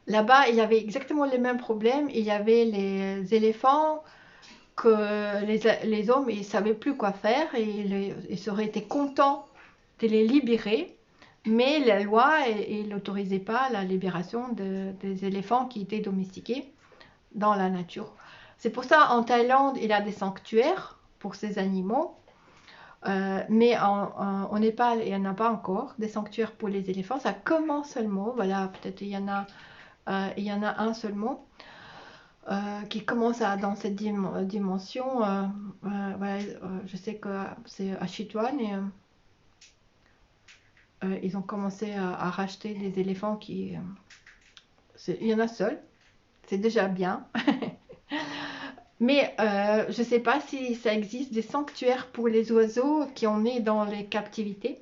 Là-bas, il y avait exactement les mêmes problèmes. Il y avait les éléphants que les hommes, ils ne savaient plus quoi faire et ils auraient été contents de les libérer. Mais la loi n'autorisait pas la libération des éléphants qui étaient domestiqués dans la nature. C'est pour ça en Thaïlande, il y a des sanctuaires pour ces animaux. Mais au Népal, il n'y en a pas encore des sanctuaires pour les éléphants. Ça commence seulement. Voilà, peut-être il y en a un seulement qui commence dans cette dimension. Voilà, je sais que c'est à Chitwan et ils ont commencé à racheter des éléphants il y en a seul. C'est déjà bien. Mais je ne sais pas si ça existe des sanctuaires pour les oiseaux qui ont né dans les captivités.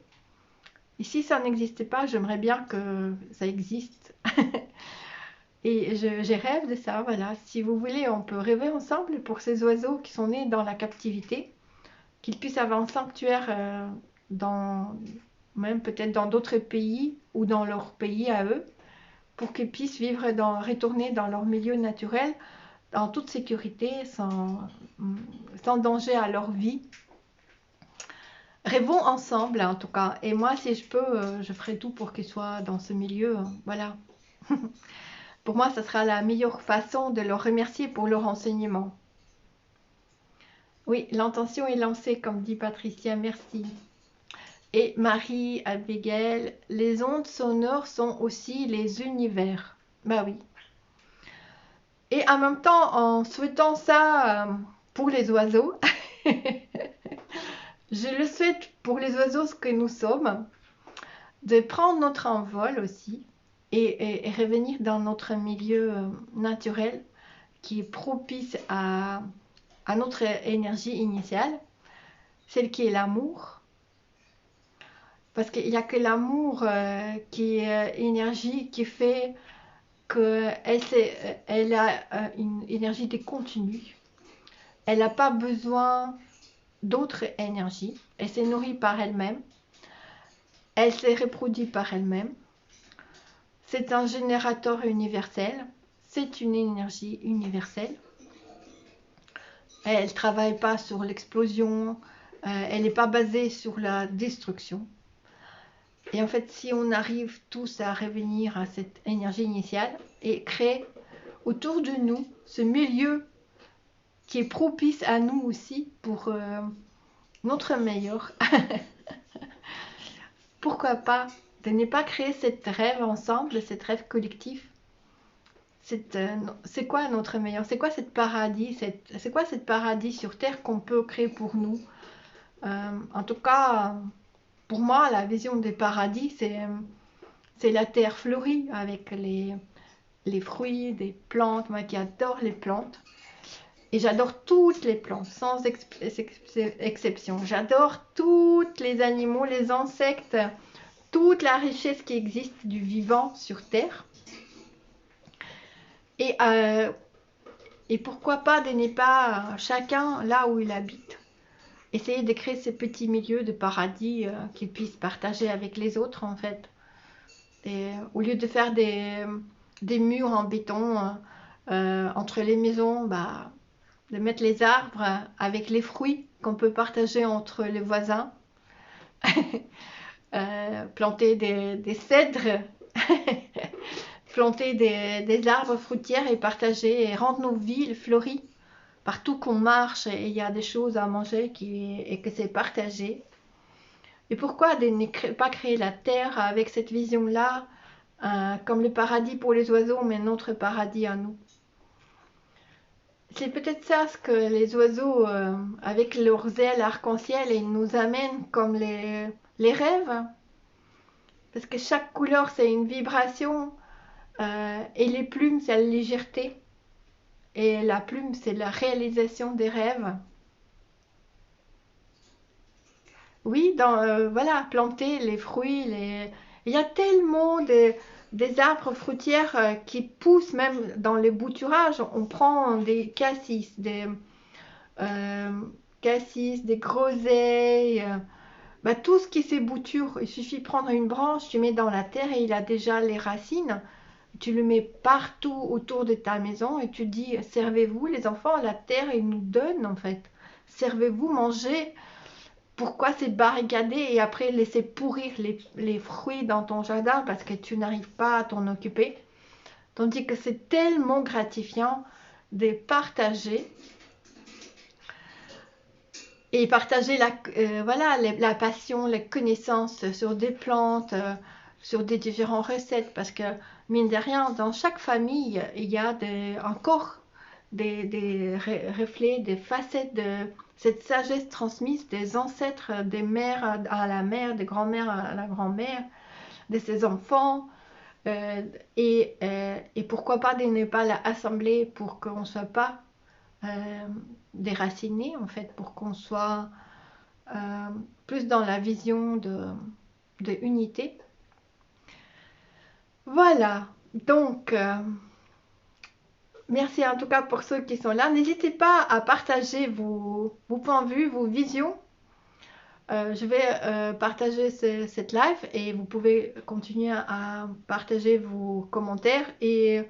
Et si ça n'existait pas, j'aimerais bien que ça existe. Et j'ai rêve de ça, voilà. Si vous voulez, on peut rêver ensemble pour ces oiseaux qui sont nés dans la captivité, qu'ils puissent avoir un sanctuaire même peut-être dans d'autres pays ou dans leur pays à eux, pour qu'ils puissent retourner dans leur milieu naturel en toute sécurité, sans danger à leur vie. Rêvons ensemble, en tout cas. Et moi, si je peux, je ferai tout pour qu'ils soient dans ce milieu. Voilà. Pour moi, ce sera la meilleure façon de leur remercier pour leur enseignement. Oui, l'intention est lancée, comme dit Patricia, merci. Et Marie Abigail, les ondes sonores sont aussi les univers. Bah oui. Et en même temps, en souhaitant ça pour les oiseaux, je le souhaite pour les oiseaux ce que nous sommes, de prendre notre envol aussi et revenir dans notre milieu naturel qui est propice à notre énergie initiale, celle qui est l'amour. Parce qu'il n'y a que l'amour qui est énergie qui fait qu'elle a une énergie de continu. Elle n'a pas besoin d'autres énergies. Elle se nourrit par elle-même. Elle se reproduit par elle-même. C'est un générateur universel. C'est une énergie universelle. Elle ne travaille pas sur l'explosion. Elle n'est pas basée sur la destruction. Et en fait, si on arrive tous à revenir à cette énergie initiale et créer autour de nous ce milieu qui est propice à nous aussi pour notre meilleur, pourquoi pas de ne pas créer cette rêve ensemble, cette rêve collectif. C'est quoi notre meilleur? C'est quoi cette paradis? C'est quoi cette paradis sur Terre qu'on peut créer pour nous? En tout cas, pour moi, la vision des paradis, c'est la terre fleurie avec les fruits, des plantes. Moi qui adore les plantes. Et j'adore toutes les plantes, sans exception. J'adore tous les animaux, les insectes, toute la richesse qui existe du vivant sur Terre. Et pourquoi pas de ne pas chacun là où il habite essayer de créer ces petits milieux de paradis qu'ils puissent partager avec les autres en fait. Et au lieu de faire des murs en béton entre les maisons, de mettre les arbres avec les fruits qu'on peut partager entre les voisins, planter des cèdres, planter des arbres fruitières et partager et rendre nos villes fleuries. Partout qu'on marche, il y a des choses à manger et que c'est partagé. Et pourquoi ne pas créer la terre avec cette vision-là, comme le paradis pour les oiseaux, mais notre paradis à nous? C'est peut-être ça ce que les oiseaux, avec leurs ailes arc-en-ciel, ils nous amènent comme les rêves. Parce que chaque couleur, c'est une vibration, et les plumes, c'est la légèreté. Et la plume, c'est la réalisation des rêves. Oui, voilà, planter les fruits, il y a tellement des arbres fruitières qui poussent même dans les bouturages. On prend des euh, cassis, des groseilles, bah, tout ce qui s'ébouture. Il suffit de prendre une branche, tu mets dans la terre et il a déjà les racines. Tu le mets partout autour de ta maison et tu dis, servez-vous les enfants, la terre, il nous donne en fait. Servez-vous, mangez. Pourquoi c'est barricadé et après laisser pourrir les fruits dans ton jardin parce que tu n'arrives pas à t'en occuper? Tandis que c'est tellement gratifiant de partager et partager voilà, la passion, les connaissances sur des plantes, sur des différentes recettes parce que mine de rien, dans chaque famille, il y a encore des reflets, des facettes de cette sagesse transmise des ancêtres, des mères à la mère, des grands-mères à la grand-mère, de ses enfants. euh, et pourquoi pas de ne pas l'assembler pour qu'on ne soit pas euh, déraciné, en fait, pour qu'on soit euh, plus dans la vision de unité. Voilà, donc merci en tout cas pour ceux qui sont là. N'hésitez pas à partager vos points de vue, vos visions. Je vais partager cette live et vous pouvez continuer à partager vos commentaires et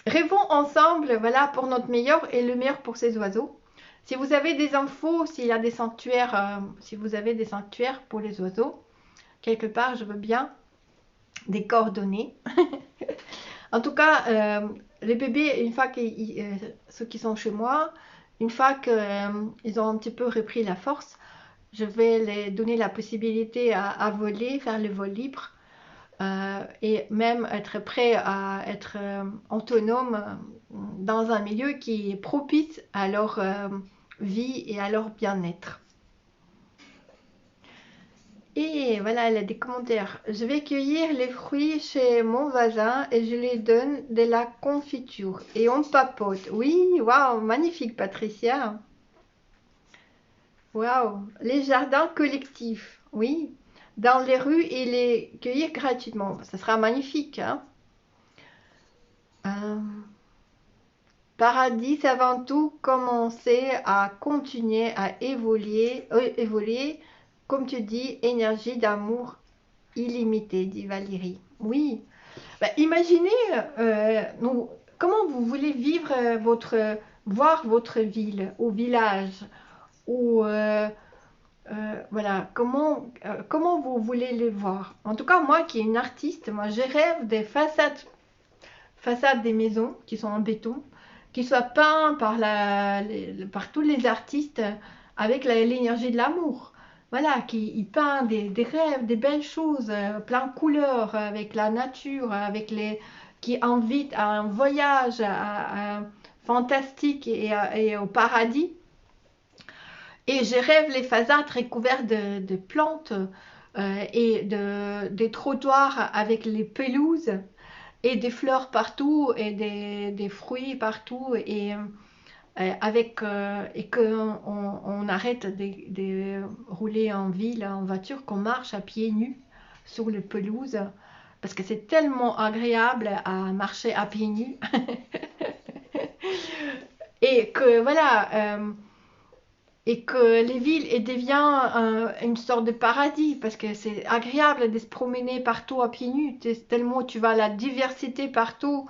rêvons ensemble, voilà, pour notre meilleur et le meilleur pour ces oiseaux. Si vous avez des infos, s'il y a des sanctuaires, si vous avez des sanctuaires pour les oiseaux, quelque part, je veux bien des coordonnées. En tout cas, les bébés, une fois que ceux qui sont chez moi, une fois qu'ils ont un petit peu repris la force, je vais les donner la possibilité à voler, faire le vol libre et même être prêt à être autonome dans un milieu qui est propice à leur vie et à leur bien-être. Et voilà, elle a des commentaires. Je vais cueillir les fruits chez mon voisin et je lui donne de la confiture. Et on papote. Oui, waouh, magnifique Patricia. Waouh, les jardins collectifs. Oui, dans les rues et les cueillir gratuitement. Ça sera magnifique, hein. Euh, Paradis, c'est avant tout commencer à continuer à évoluer, comme tu dis, énergie d'amour illimitée, dit Valérie. Oui, bah, imaginez comment vous voulez vivre voir votre ville ou village, ou voilà, comment vous voulez les voir. En tout cas, moi qui est une artiste, moi je rêve des façades des maisons qui sont en béton, qui soient peints par tous les artistes avec l'énergie de l'amour. Voilà, qui peint des rêves, des belles choses, plein de couleurs, avec la nature, qui invite à un voyage fantastique et au paradis. Et je rêve les façades recouvertes de plantes et des trottoirs avec les pelouses et des fleurs partout et des fruits partout et qu'on on arrête de rouler en ville en voiture, qu'on marche à pieds nus sur les pelouses parce que c'est tellement agréable à marcher à pieds nus et que voilà et que les villes deviennent une sorte de paradis parce que c'est agréable de se promener partout à pieds nus, tellement tu vas la diversité partout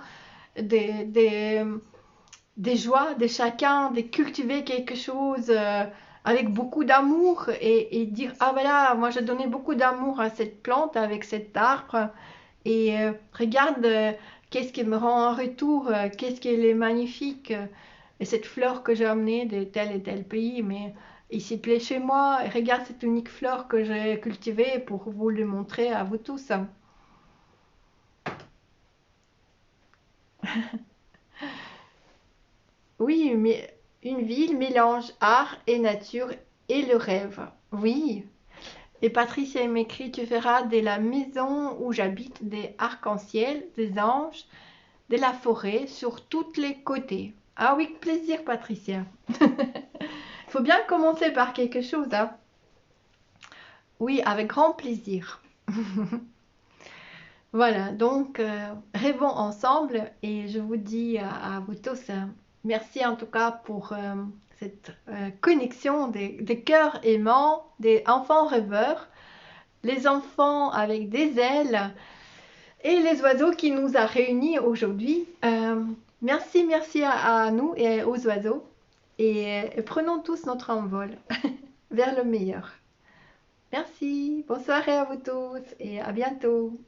des, des joies de chacun, de cultiver quelque chose avec beaucoup d'amour et dire ah voilà, moi j'ai donné beaucoup d'amour à cette plante avec cet arbre et regarde qu'est-ce qui me rend en retour, qu'est-ce qui est magnifique et cette fleur que j'ai amenée de tel et tel pays, mais il s'y plaît chez moi et regarde cette unique fleur que j'ai cultivée pour vous le montrer à vous tous. Oui, mais une ville mélange art et nature et le rêve. Oui. Et Patricia m'écrit, tu verras de la maison où j'habite des arcs-en-ciel, des anges, de la forêt sur tous les côtés. Ah oui, plaisir Patricia. Il faut bien commencer par quelque chose, hein. Oui, avec grand plaisir. Voilà, donc rêvons ensemble et je vous dis à vous tous, merci en tout cas pour cette connexion des cœurs aimants, des enfants rêveurs, les enfants avec des ailes et les oiseaux qui nous a réunis aujourd'hui. Merci, merci à nous et aux oiseaux et prenons tous notre envol vers le meilleur. Merci, bonne soirée à vous tous et à bientôt.